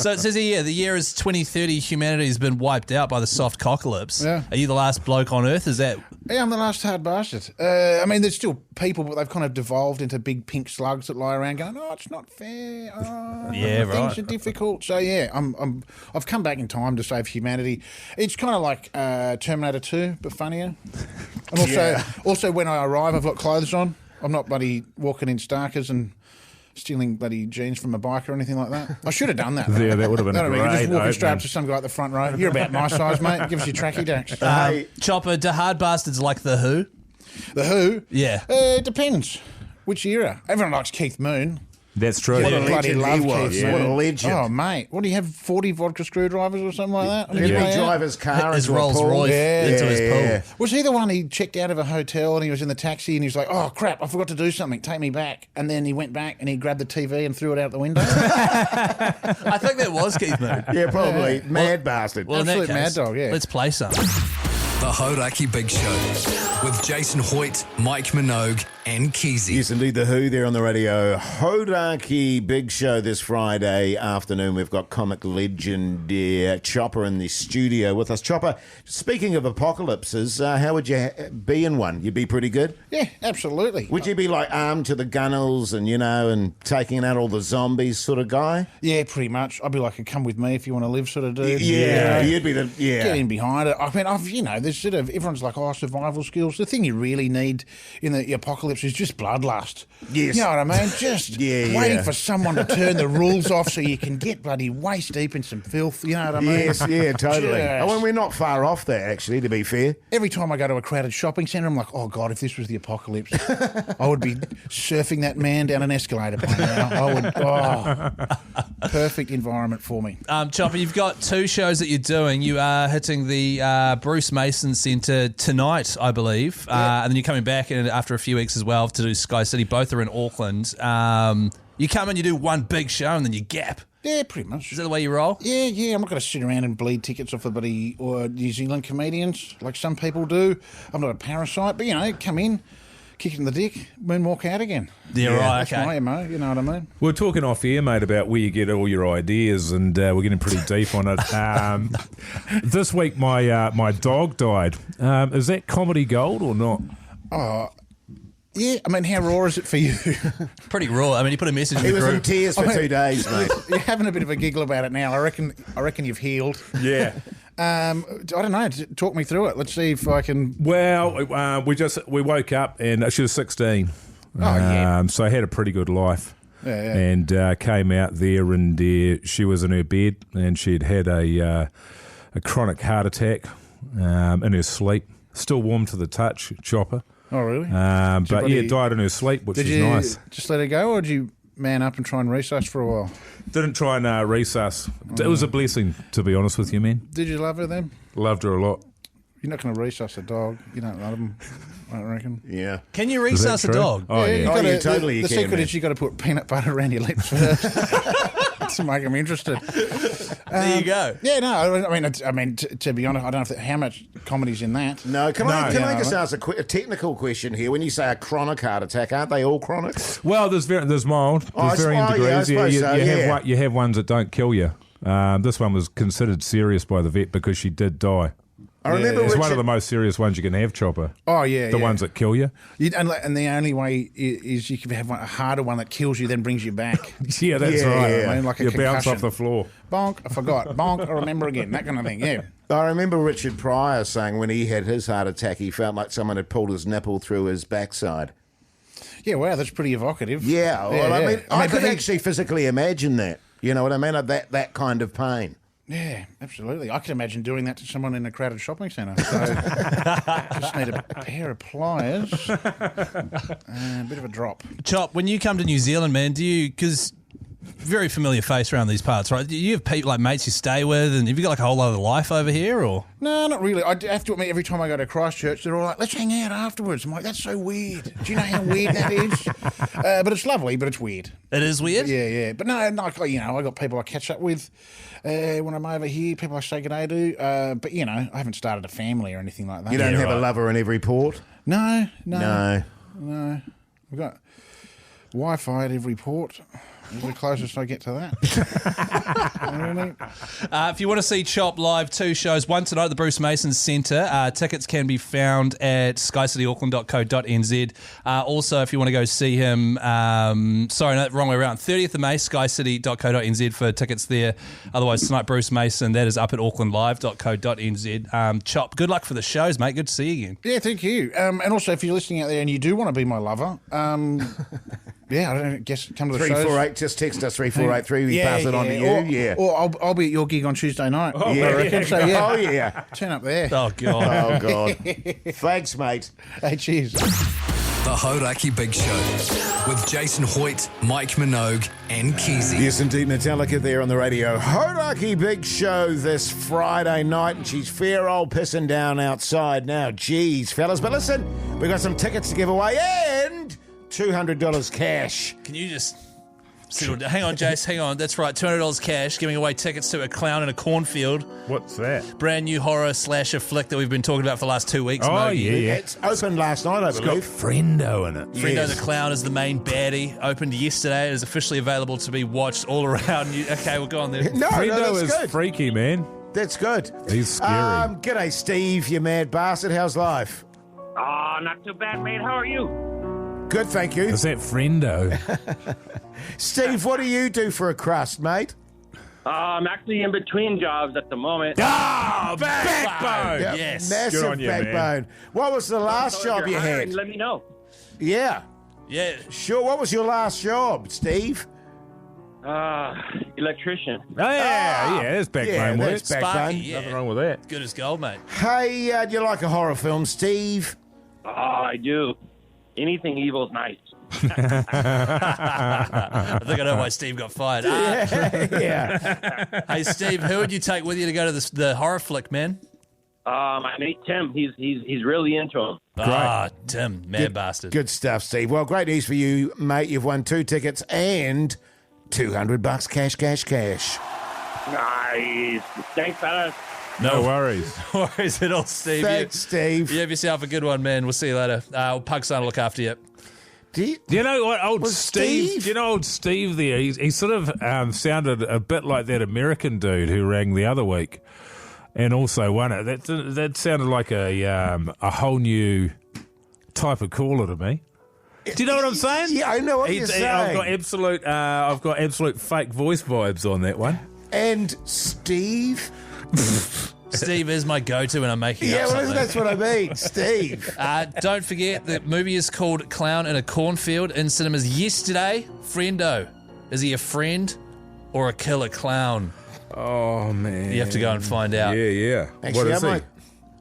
So it says here, the year is 2030, humanity has been wiped out by the soft cockalypse. Yeah. Are you the last bloke on Earth? Is that... Yeah, I'm the last hard bastard. There's still people, but they've kind of devolved into big pink slugs that lie around going, oh, it's not fair. Oh, things are difficult. So yeah, I've come back in time to save humanity. It's kind of like Terminator 2, but funnier. And also when I arrive, I've got clothes on. I'm not bloody walking in Starkers and stealing bloody jeans from a bike or anything like that. I should have done that. Yeah, that would have been great. Just walking straight opening. up to some guy at the front row. You're about my size, mate. Give us your tracky dacks. Chopper, do hard bastards like The Who? The Who? Yeah. It depends. Which era? Everyone likes Keith Moon. That's true. What a Bloody legend love he was. Keith What Moon. a legend. Oh, mate. What do you have, 40 vodka screwdrivers or something like that? Did he drive his car His into a Rolls pool? Royce into his pool. Was he the one he checked out of a hotel and he was in the taxi and he was like, oh, crap, I forgot to do something. Take me back. And then he went back and he grabbed the TV and threw it out the window. I think that was Keith Moon. Yeah, probably. Mad bastard. Well, in that Absolute case, mad dog, yeah. let's play some. The Hauraki Big Show with Jason Hoyte, Mike Minogue, and Keyzie. Yes, indeed, The Who there on the radio. Hauraki Big Show this Friday afternoon. We've got comic legend Chopper in the studio with us. Chopper, speaking of apocalypses, how would you be in one? You'd be pretty good? Yeah, absolutely. Would you be like armed to the gunnels and, and taking out all the zombies sort of guy? Yeah, pretty much. I'd be like a come with me if you want to live sort of dude. Yeah, you'd be the... Get in behind it. I mean, there's sort of... Everyone's like, survival skills. vegetables. The thing you really need in the apocalypse is just bloodlust. Yes. You know what I mean? Just waiting for someone to turn the rules off so you can get bloody waist deep in some filth. You know what I mean? Yes, yeah, totally. Just- Well, we're not far off there, actually, to be fair. Every time I go to a crowded shopping centre, I'm like, oh, God, if this was the apocalypse, I would be surfing that man down an escalator by now. I would, perfect environment for me. Chopper, you've got 2 shows that you're doing. You are hitting the Bruce Mason Centre tonight, I believe, and then you're coming back after a few weeks as well to do Sky City. Both are in Auckland. You come and you do one big show and then you gap. Yeah, pretty much. Is that the way you roll? Yeah. I'm not going to sit around and bleed tickets off the bloody New Zealand comedians like some people do. I'm not a parasite, but, come in, kick it in the dick, and walk out again. Yeah, right, That's okay. my MO, you know what I mean? We're talking off air, mate, about where you get all your ideas, and we're getting pretty deep on it. This week, my dog died. Is that comedy gold or not? Oh, yeah. I mean, how raw is it for you? Pretty raw. I mean, you put a message in He the was group. in tears for 2 days, mate. You're having a bit of a giggle about it now. I reckon you've healed. Yeah. I don't know. Talk me through it. Let's see if I can. Well, we woke up and she was 16. So I had a pretty good life. Yeah. And came out there and she was in her bed and she'd had a chronic heart attack in her sleep. Still warm to the touch, Chopper. Oh, really? But died in her sleep, which is nice. Just let her go, or did you man up and try and resus for a while? Didn't try and resus. It was a blessing, to be honest with you, man. Did you love her then? Loved her a lot. You're not going to resus a dog. You don't love them, I don't reckon. Yeah. Can you resus a dog? Oh, yeah. Totally. The secret is you got to put peanut butter around your lips first to make them interested. There you go. Yeah, no, I mean, to be honest, I don't know how much comedy's in that. No, can I just ask a technical question here? When you say a chronic heart attack, aren't they all chronic? Well, there's mild. There's varying degrees. You have ones that don't kill you. This one was considered serious by the vet because she did die. I remember it's one of the most serious ones you can have, Chopper. Oh, yeah. The ones that kill you. And the only way is you can have a harder one that kills you, then brings you back. Yeah, that's right. Yeah. I mean, like a you concussion. bounce off the floor. Bonk, I forgot. Bonk, I remember again. That kind of thing, yeah. I remember Richard Pryor saying when he had his heart attack, he felt like someone had pulled his nipple through his backside. Yeah, wow, that's pretty evocative. Yeah, well, I could actually physically imagine that. You know what I mean? That kind of pain. Yeah, absolutely. I can imagine doing that to someone in a crowded shopping centre. So just need a pair of pliers, a bit of a drop. Chop, when you come to New Zealand, man, because very familiar face around these parts, right? Do you have people like mates you stay with, and have you got like a whole other life over here, or? No, not really. I have to admit, every time I go to Christchurch, they're all like, let's hang out afterwards. I'm like, that's so weird. Do you know how weird that is? But it's lovely, but it's weird. It is weird? Yeah. But no, I got people I catch up with when I'm over here, people I say good day to. But, I haven't started a family or anything like that. You don't have a lover in every port? No. We've got Wi-Fi at every port. Is the closest I get to that. Really? If you want to see Chop live, 2 shows. One tonight at the Bruce Mason Centre. Tickets can be found at skycityauckland.co.nz. Also, if you want to go see him, wrong way around. 30th of May, skycity.co.nz for tickets there. Otherwise, tonight, Bruce Mason, that is up at aucklandlive.co.nz. Chop, good luck for the shows, mate. Good to see you again. Yeah, thank you. And also, if you're listening out there and you do want to be my lover, yeah, I don't guess come to the 348, just text us 3483. We pass it on to you. Or I'll be at your gig on Tuesday night. Oh, yeah. So, yeah. Oh, yeah. Turn up there. Oh, God. Oh, God. Thanks, mate. Hey, cheers. The Hauraki Big Show with Jason Hoyte, Mike Minogue, and Keyzie. Yes, indeed, Metallica there on the Radio Hauraki Big Show this Friday night, and she's fair old pissing down outside now. Jeez, fellas. But listen, we've got some tickets to give away and $200 cash. Can you just settle down? Hang on, Jase, hang on. That's right, $200 cash, giving away tickets to A Clown in a Cornfield. What's that? Brand new horror slasher flick that we've been talking about for the last 2 weeks. Oh, Mogi. yeah. It's opened last night, I believe. It's got Friendo in it. Friendo the Clown is the main baddie. Opened yesterday. It is officially available to be watched all around. Okay, we'll go on there. Friendo is good. freaky, man. That's good. He's scary. G'day, Steve, you mad bastard. How's life? Oh, not too bad, mate. How are you? Good, thank you. Is that Friendo? Steve, what do you do for a crust, mate? I'm actually in between jobs at the moment. Backbone! Yeah, Yes. massive Good on you, backbone. man. What was the last So if job you're you hiring, had? Let me know. Yeah, Yeah. sure. What was your last job, Steve? Electrician. Oh, yeah, there's backbone work. that's backbone. Sparky, yeah. Nothing wrong with that. Good as gold, mate. Hey, do you like a horror film, Steve? Oh, I do. Anything evil's nice. I think I know why Steve got fired. Yeah. Hey, Steve, who would you take with you to go to the horror flick, man? My mate Tim, he's really into him. Tim, mad bastard. Good stuff, Steve. Well, great news for you, mate. You've won 2 tickets and $200 cash. Nice. Thanks, fellas. No worries. No worries at all, Steve. Thanks, Steve. You have yourself a good one, man. We'll see you later. Pug's son will look after you. Do you know what old Was Steve? Steve? Do you know old Steve there? He sort of sounded a bit like that American dude who rang the other week, and also won it. That sounded like a whole new type of caller to me. Do you know what I'm saying? Yeah, I know what you're saying. I've got absolute fake voice vibes on that one. And Steve? Steve is my go-to when I'm making up something. That's what I mean, Steve. Don't forget, the movie is called Clown in a Cornfield in cinemas yesterday. Friendo. Is he a friend or a killer clown? Oh, man. You have to go and find out. Yeah. Actually, what is he?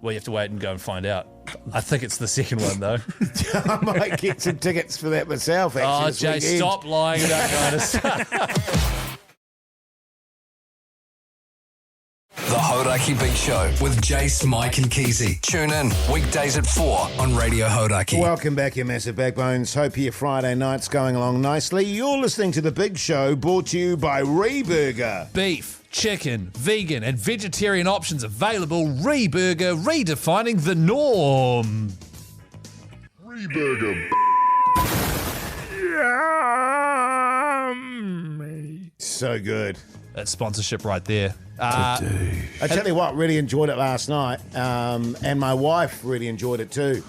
Well, you have to wait and go and find out. I think it's the second one, though. I might get some tickets for that myself, actually. Oh, this Jay, weekend. stop lying about kind of stuff. The Hauraki Big Show with Jase, Mike and Keyzie. Tune in weekdays at 4 on Radio Hauraki. Welcome back, you massive backbones. Hope your Friday night's going along nicely. You're listening to The Big Show, brought to you by Reburger. Beef, chicken, vegan and vegetarian options available. Reburger, redefining the norm. Reburger. So good. That's sponsorship right there. I tell you what, really enjoyed it last night, and my wife really enjoyed it too.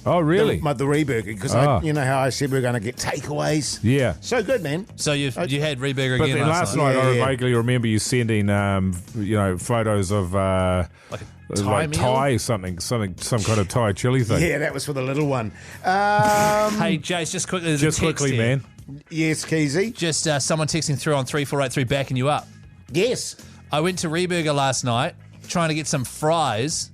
Oh, really? The Reburger, because you know how I said we're going to get takeaways? Yeah. So good, man. So you had Reburger But again then last night Yeah. I vaguely remember you sending, photos of like a Thai meal? Thai some kind of Thai chili thing. Yeah, that was for the little one. Hey, Jace, just quickly. There's Just a text quickly, here. man. Yes, Keyzie? Just someone texting through on 3483 backing you up. Yes. I went to Reburger last night trying to get some fries,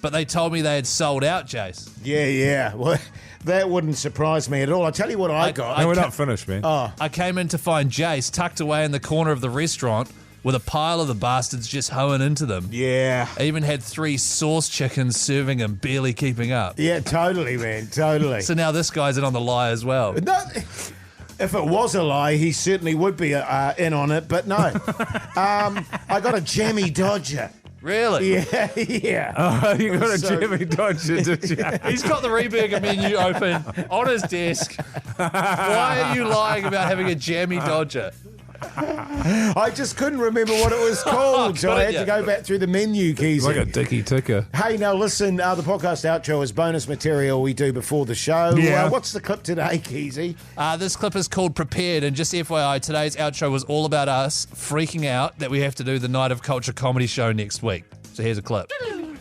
but they told me they had sold out, Jace. Yeah. Well, that wouldn't surprise me at all. I'll tell you what I got. No, we're not finished, man. I came in to find Jace tucked away in the corner of the restaurant with a pile of the bastards just hoeing into them. Yeah. I even had 3 sauce chickens serving him, barely keeping up. Yeah, totally, man. Totally. So now this guy's in on the lie as well. No, if it was a lie, he certainly would be in on it, but no. I got a jammy Dodger. Really? Yeah. Oh, you got a Jimmy Dodger, did you? He's got the Reburger menu open on his desk. Why are you lying about having a jammy Dodger? I just couldn't remember what it was called, so I had to go back through the menu, Keyzie. Like a dicky ticker. Hey, now listen, the podcast outro is bonus material we do before the show. Yeah. What's the clip today, Keyzie? This clip is called Prepared, and just FYI, today's outro was all about us freaking out that we have to do the Night of Culture comedy show next week. So here's a clip.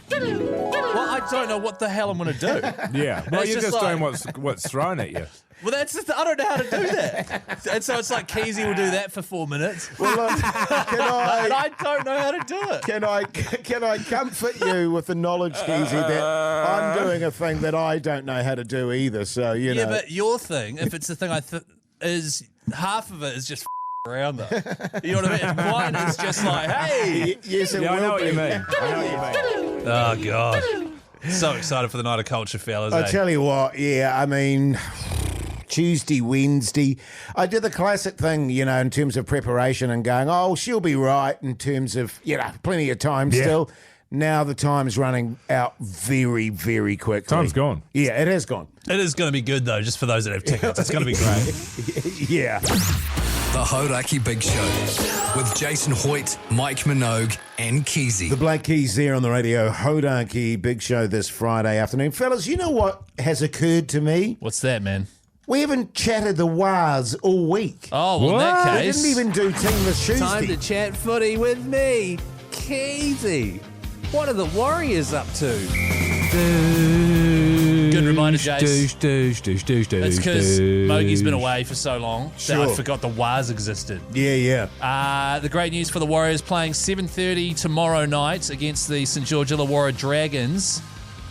Well, I don't know what the hell I'm going to do. Yeah. Well, It's you're just just doing like- what's thrown at you. Well, that's just, I don't know how to do that. And so it's like Keyzie will do that for 4 minutes. Well, look, And I don't know how to do it. Can I comfort you with the knowledge, Keyzie, that I'm doing a thing that I don't know how to do either, so, you know. Yeah, but your thing, if it's the thing is half of it is just around though. You know what I mean? Mine is just like, hey. Yes, it Yeah, will I know what be. you mean. I know what you mean. Oh, God. So excited for the Night of Culture, fellas. I tell you what, yeah, I mean, Tuesday, Wednesday, I did the classic thing, you know, in terms of preparation and going, oh, she'll be right in terms of, you know, plenty of time still. Now the time's running out very, very quickly. Time's gone. Yeah, it has gone. It is going to be good, though, just for those that have tickets. It's going to be great. Yeah. The Hauraki Big Show with Jason Hoyte, Mike Minogue and Keyzie. The Black Keys there on the Radio Hauraki Big Show this Friday afternoon. Fellas, you know what has occurred to me? What's that, man? We haven't chatted the Wars all week. Oh, well, in that case... We didn't even do Teamless Tuesday. Time to chat footy with me, Keyzie. What are the Warriors up to? Good reminder, Jase. It's because Mogie's been away. away for so long that I forgot the Wars existed. Yeah. The great news for the Warriors playing 7:30 tomorrow night against the St George Illawarra Dragons.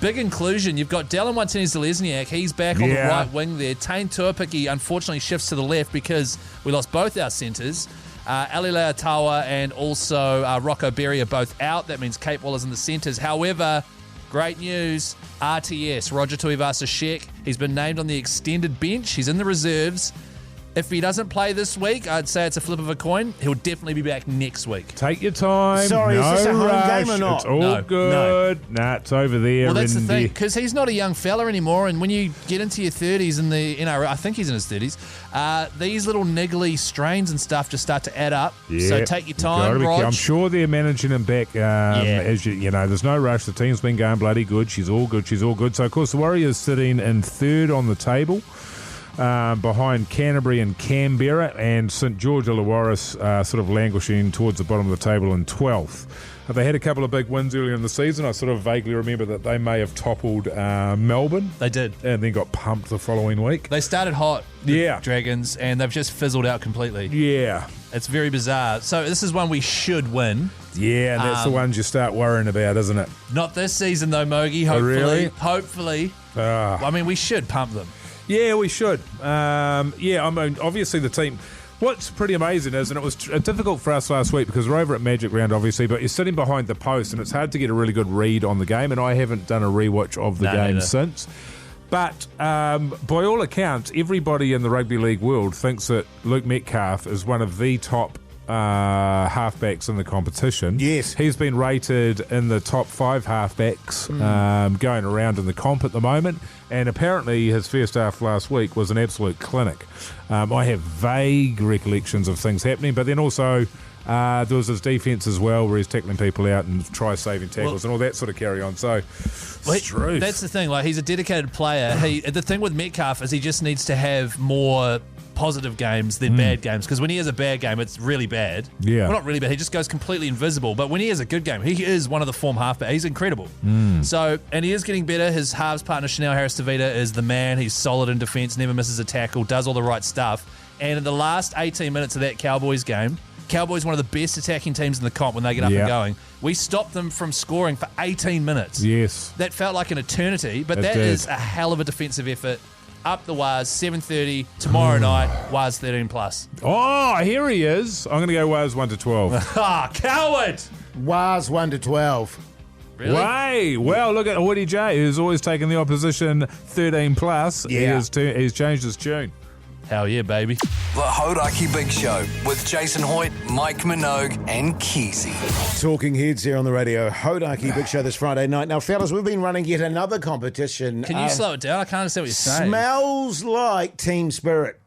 Big inclusion. You've got Dallin Martinez-Zelezniak. He's back on the right wing there. Tane Tuapiki unfortunately shifts to the left because we lost both our centres. Ali Leatawa and also Rocco Berry are both out. That means Kate Waller's in the centres. However, great news. RTS, Roger Tuivasa-Sheck. He's been named on the extended bench. He's in the reserves. If he doesn't play this week, I'd say it's a flip of a coin. He'll definitely be back next week. Take your time. Sorry, is this a home game or not? It's all good. No. Nah, it's over there. Well, that's the thing, because he's not a young fella anymore, and when you get into your 30s in the NRL, I think he's in his 30s, these little niggly strains and stuff just start to add up. Yeah. So take your time, Rog. I'm sure they're managing him back. As you know, there's no rush. The team's been going bloody good. She's all good. So, of course, the Warriors sitting in third on the table. Behind Canterbury and Canberra, and St George Illawarra sort of languishing towards the bottom of the table in 12th. They had a couple of big wins earlier in the season. I sort of vaguely remember that they may have toppled Melbourne. They did. And then got pumped the following week. They started hot, the Dragons, and they've just fizzled out completely. Yeah. It's very bizarre. So this is one we should win. Yeah, and that's the ones you start worrying about, isn't it? Not this season, though, Mogie. Hopefully. Oh, really? Hopefully. I mean, we should pump them. Yeah, we should. I mean, obviously the team... What's pretty amazing is, and it was difficult for us last week because we're over at Magic Round, obviously, but you're sitting behind the post and it's hard to get a really good read on the game, and I haven't done a rewatch of the game since. But by all accounts, everybody in the rugby league world thinks that Luke Metcalf is one of the top halfbacks in the competition. Yes. He's been rated in the top 5 halfbacks going around in the comp at the moment, and apparently his first half last week was an absolute clinic. I have vague recollections of things happening, but then also there was his defence as well, where he's tackling people out and saving tackles and all that sort of carry on. So that's the thing, like, he's a dedicated player. The thing with Metcalf is he just needs to have more positive games than bad games, because when he has a bad game, it's really bad. Yeah. Well, not really bad. He just goes completely invisible. But when he has a good game, he is one of the form halfback. He's incredible. So, and he is getting better. His halves partner, Chanel Harris-Tavita, is the man. He's solid in defence, never misses a tackle, does all the right stuff. And in the last 18 minutes of that Cowboys game, Cowboys one of the best attacking teams in the comp when they get up and going. We stopped them from scoring for 18 minutes. Yes. That felt like an eternity, but that is a hell of a defensive effort. Up the Waz, 7:30 tomorrow night, Waz 13 plus. Oh, here he is. I'm going to go Waz 1 to 12. Ah, coward! Waz 1 to 12. Really? Way. Well, look at Hoyte J, who's always taken the opposition 13 plus. Yeah. He's changed his tune. Hell yeah, baby. The Hauraki Big Show with Jason Hoyte, Mike Minogue, and Keyzie. Talking heads here on the Radio Hauraki Big Show this Friday night. Now, fellas, we've been running yet another competition. Can you slow it down? I can't understand what you're saying. Smells like team spirit.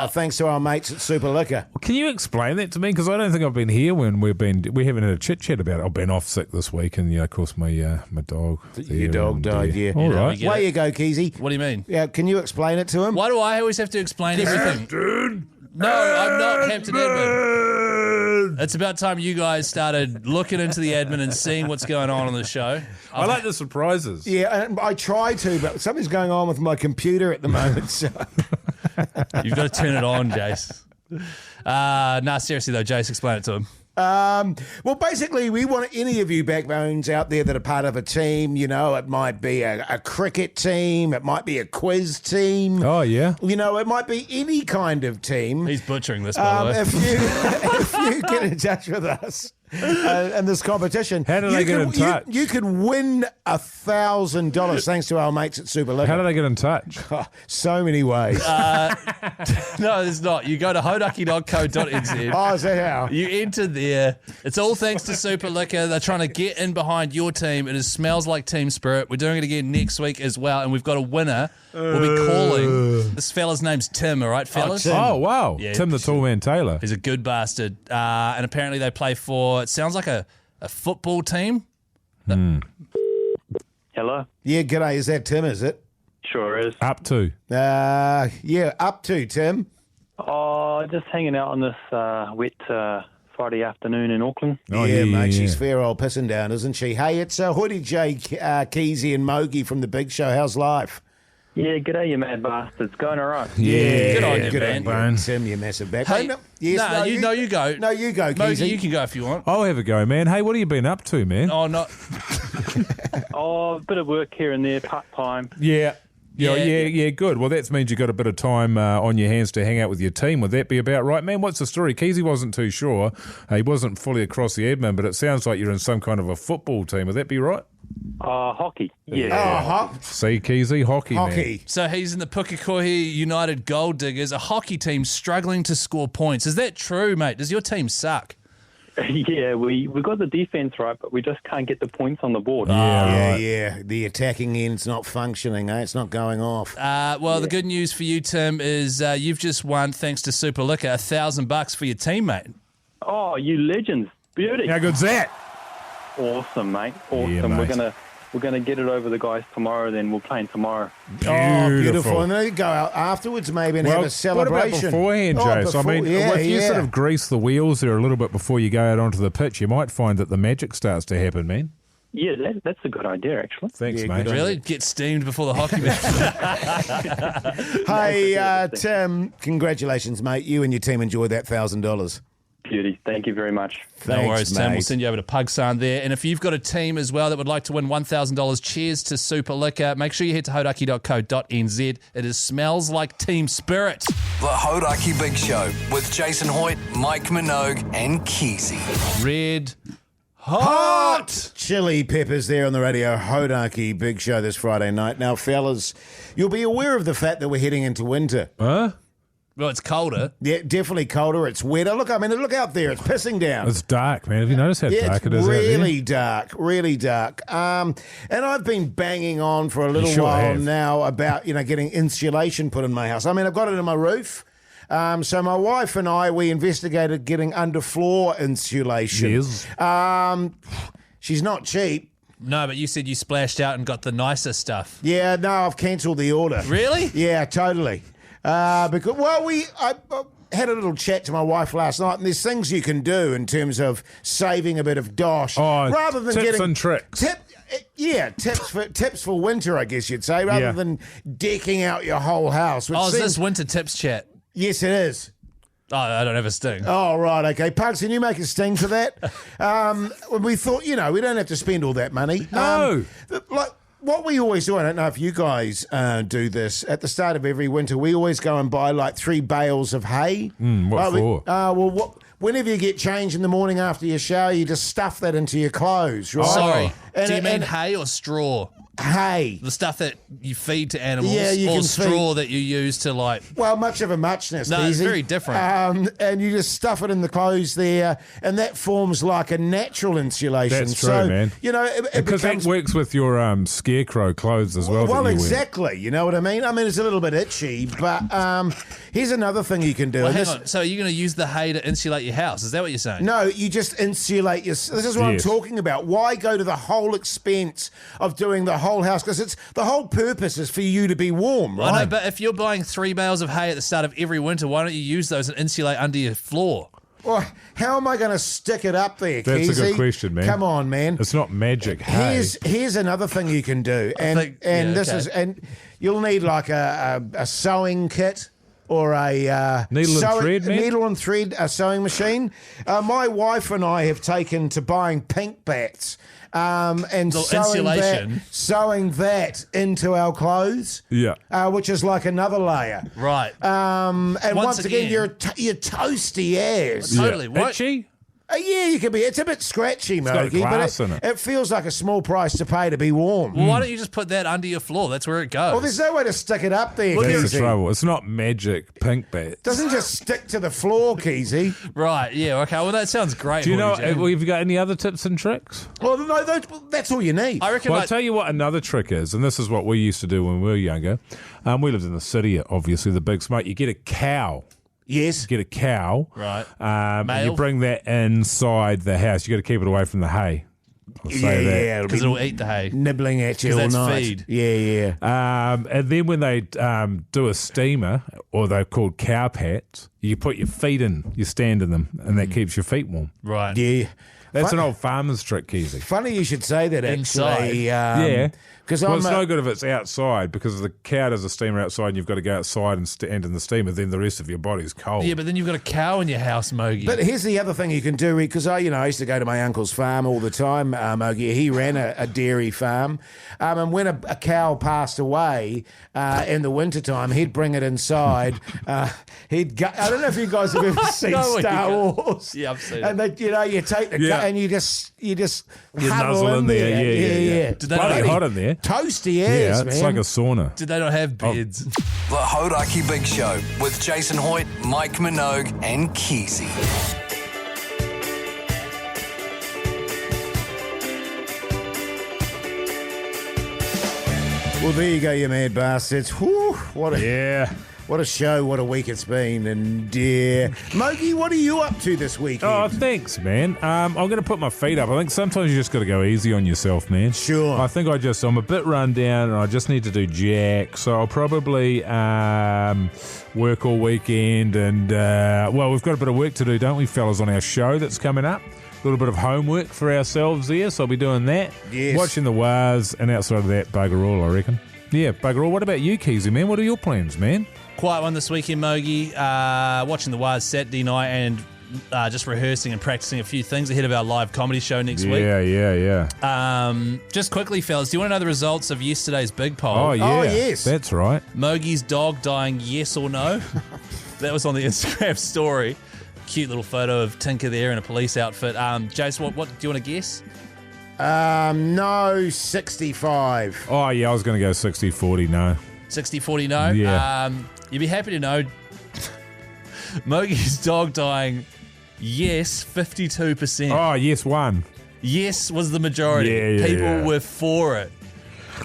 Thanks to our mates at Super Liquor. Well, can you explain that to me? Because I don't think I've been here when we haven't had a chit chat about it. I've been off sick this week, and of course my dog. Your dog died. Yeah. All right. Way you go, Keyzie. What do you mean? Yeah. Can you explain it to him? Why do I always have to explain everything? No, I'm not Captain Edmund. It's about time you guys started looking into the admin and seeing what's going on the show. I like the surprises. Yeah, and I try to, but something's going on with my computer at the moment. So. You've got to turn it on, Jase. Seriously though, Jase, explain it to him. Well, basically, we want any of you backbones out there that are part of a team. You know, it might be a cricket team. It might be a quiz team. Oh, yeah. You know, it might be any kind of team. He's butchering this, by the way. If you get in touch with us in this competition, how do they get in touch? You could win $1,000 thanks to our mates at Super Liquor. How do they get in touch? Oh, so many ways. No, there's not. You go to hodaki.co.nz. Oh, is that how? You enter there. It's all thanks to Super Liquor. They're trying to get in behind your team. It smells like team spirit. We're doing it again next week as well, and we've got a winner. We'll be calling. This fella's name's Tim, all right, fellas? Oh, wow. Yeah, Tim the Tall Man Taylor. He's a good bastard. And apparently they play for, it sounds like a football team. Hello? Yeah, g'day. Is that Tim, is it? Sure is. Up to? Up to, Tim. Oh, just hanging out on this wet Friday afternoon in Auckland. Mate, she's fair old pissing down, isn't she? Hey, it's Hoyte, J, Keyzie and Mogi from the Big Show. How's life? Yeah, g'day, you mad bastards. Going all right. Yeah, good on you, good man. Tim, you massive back. Hey, you go. No, you go, Keyzie. You can go if you want. I'll have a go, man. Hey, what have you been up to, man? Oh, not. A bit of work here and there, part-time. Yeah, good. Well, that means you've got a bit of time on your hands to hang out with your team. Would that be about right, man? What's the story? Keyzie wasn't too sure. He wasn't fully across the admin, but it sounds like you're in some kind of a football team. Would that be right? Hockey. Yeah. See, Keyzie, hockey, man. So he's in the Pukekohe United Gold Diggers, a hockey team struggling to score points. Is that true, mate? Does your team suck? Yeah, we got the defence right, but we just can't get the points on the board. Yeah. The attacking end's not functioning, eh? It's not going off. The good news for you, Tim, is you've just won, thanks to Super Liquor, $1,000 for your teammate. Oh, you legends. Beauty. How good's that? Awesome, mate. Awesome. Yeah, mate. We're gonna get it over the guys tomorrow. Then we'll play tomorrow. Beautiful. And then you go out afterwards, maybe, and have a celebration. What about beforehand, Jase? If you sort of grease the wheels there a little bit before you go out onto the pitch, you might find that the magic starts to happen, man. Yeah, that's a good idea, actually. Thanks, mate. Really? Get steamed before the hockey match. Hey, Tim, congratulations, mate. You and your team enjoyed that $1,000. Beauty. Thank you very much. No worries, Tim. We'll send you over to Pugsan there. And if you've got a team as well that would like to win $1,000, cheers to Super Liquor. Make sure you head to hauraki.co.nz. It smells like team spirit. The Hauraki Big Show with Jason Hoyte, Mike Minogue and Keyzie. Red hot chili peppers there on the Radio Hauraki Big Show this Friday night. Now, fellas, you'll be aware of the fact that we're heading into winter. Huh? Well, it's colder. Yeah, definitely colder. It's wetter. Look out there. It's pissing down. It's dark, man. Have you noticed how dark it is out there? Really dark. And I've been banging on for a little while now about, getting insulation put in my house. I mean, I've got it in my roof. So my wife and we investigated getting underfloor insulation. Yes. She's not cheap. No, but you said you splashed out and got the nicer stuff. Yeah, no, I've cancelled the order. Really? Yeah, totally. Because I had a little chat to my wife last night, and there's things you can do in terms of saving a bit of dosh, rather than tips and tricks. Tips for winter, I guess you'd say, rather than decking out your whole house. Is this winter tips chat? Yes, it is. Oh, I don't have a sting. Oh, right, okay. Pugs, can you make a sting for that? We thought, we don't have to spend all that money. No. What we always do, I don't know if you guys do this, at the start of every winter, we always go and buy like 3 bales of hay. What for? Whenever you get changed in the morning after your shower, you just stuff that into your clothes, right? Sorry, do you mean hay or straw? Hay. The stuff that you feed to animals, or straw that you use to Well, much of a muchness. No, it's very different. And you just stuff it in the clothes there, and that forms like a natural insulation. That's true, man. Because that works with your scarecrow clothes as well. Well, exactly. You know what I mean? I mean, it's a little bit itchy, but here's another thing you can do. Well, hang on. So are you going to use the hay to insulate your house? Is that what you're saying? No, you just insulate your... This is what I'm talking about. Why go to the whole expense of doing the whole house? Because the whole purpose is for you to be warm, right? I know, but if you're buying 3 bales of hay at the start of every winter, why don't you use those and insulate under your floor? Well, how am I going to stick it up there, Keyzie? That's a good question, man. Come on, man. It's not magic hay. Here's another thing you can do, and you'll need like a sewing kit. Or a needle and thread sewing machine. My wife and I have taken to buying pink bats and sewing that into our clothes. Yeah, which is like another layer. Right. And once again, you're toasty as. Totally. What? Itchy? Yeah, you can be. It's a bit scratchy, Mogi, but it feels like a small price to pay to be warm. Well, why don't you just put that under your floor? That's where it goes. Well, there's no way to stick it up there, That's the trouble. It's not magic pink bats. It doesn't just stick to the floor, Keyzie. Right, yeah, okay. Well, that sounds great. Do you know, we've got any other tips and tricks? Well, no, that's all you need. I reckon. Well, I'll tell you what another trick is, and this is what we used to do when we were younger. We lived in the city, obviously, the big smoke. You get a cow. Yes. Get a cow. Right. And you bring that inside the house. You got to keep it away from the hay. I'll say that. Yeah, Because it'll eat the hay. Nibbling at you all that's night. feed. Yeah. And then when they do a steamer, or they're called cow pats, you put your feet in, you stand in them, and that keeps your feet warm. Right. Yeah. That's an old farmer's trick, Keyzie. Funny you should say that, actually. Yeah. Because it's no good if it's outside, because the cow does a steamer outside and you've got to go outside and stand in the steamer, then the rest of your body's cold. Yeah, but then you've got a cow in your house, Mogi. But here's the other thing you can do, because I used to go to my uncle's farm all the time, Mogi. He ran a dairy farm. And when a cow passed away in the wintertime, he'd bring it inside. He'd go, I don't know if you guys have ever seen Star Wars. Yeah, I've seen and it. You take the cow and you just nuzzle in there. Yeah. Did they bloody hot in there. Toasty ass, it's man. like a sauna. Did they not have beds? The Hauraki Big Show with Jason Hoyte, Mike Minogue, and Keyzie. Well, there you go, you mad bastards. Whew, what a show, what a week it's been. And Mogi, what are you up to this weekend? Oh, thanks, man. I'm going to put my feet up. I think sometimes you just got to go easy on yourself, man. Sure. I think I'm a bit run down and I just need to do jack. So I'll probably work all weekend. And, we've got a bit of work to do, don't we, fellas, on our show that's coming up. A little bit of homework for ourselves there, so I'll be doing that. Yes. Watching the Wars, and outside of that, bugger all, I reckon. Yeah, bugger all. What about you, Keyzie, man? What are your plans, man? Quiet one this weekend, Mogi. Watching the Wars Saturday night and just rehearsing and practicing a few things ahead of our live comedy show next week. Yeah. Just quickly, fellas, do you want to know the results of yesterday's big poll? Oh, yeah. Oh, yes. That's right. Mogi's dog dying, yes or no? That was on the Instagram story. Cute little photo of Tinker there in a police outfit. Jase, what do you want to guess? No, 65. Oh, yeah, I was going to go 60-40, no. 60-40, no? Yeah. You'd be happy to know Mogi's dog dying, yes, 52%. Oh, yes, one. Yes was the majority. Yeah, People were for it.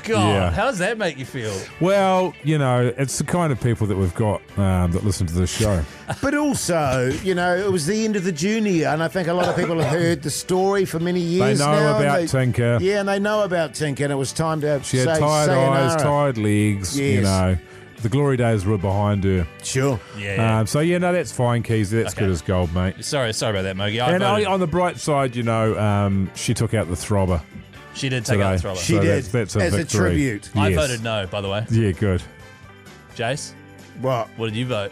God, how does that make you feel? Well, it's the kind of people that we've got that listen to this show. But also, it was the end of the junior, and I think a lot of people have heard the story for many years They know now. about Tinker. Yeah, and they know about Tinker, and it was time to She say had tired sayonara. eyes, tired legs, Yes. The glory days were behind her. Sure. Yeah. That's fine, Keys. That's good as gold, mate. Sorry about that, Mogi. On the bright side, she took out the throbber. She did take out the throbber. She did. That's as victory. a tribute. I Yes. voted no, by the way. Yeah, good. Jace, What? what did you vote?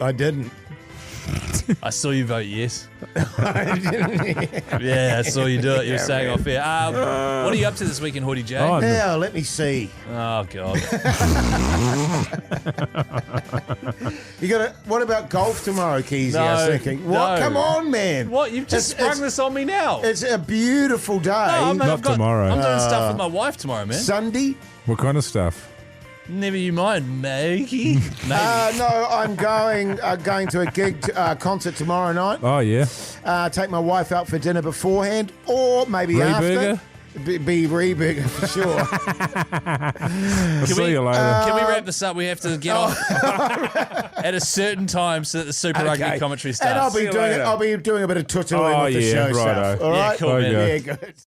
I didn't. I saw you vote yes. Yeah, I saw you do it. You were saying off air. What are you up to this weekend, Hoodie J? Now, let me see. Oh, God. What about golf tomorrow, Keyzie? No, I was thinking. What? no. Come on, man. What? You've just sprung this on me now. It's a beautiful day. No, Not tomorrow. I'm doing stuff with my wife tomorrow, man. Sunday? What kind of stuff? Never you mind, Maggie. No, I'm going to a gig concert tomorrow night. Oh, yeah. Take my wife out for dinner beforehand, or maybe Reburger? after. Be Reburger for sure. I'll see you later. Can we wrap this up? We have to get on at a certain time so that the Super Rugby commentary starts. And I'll be doing a bit of tutu with the show righto. stuff. All right? Yeah, cool, man. Yeah, good.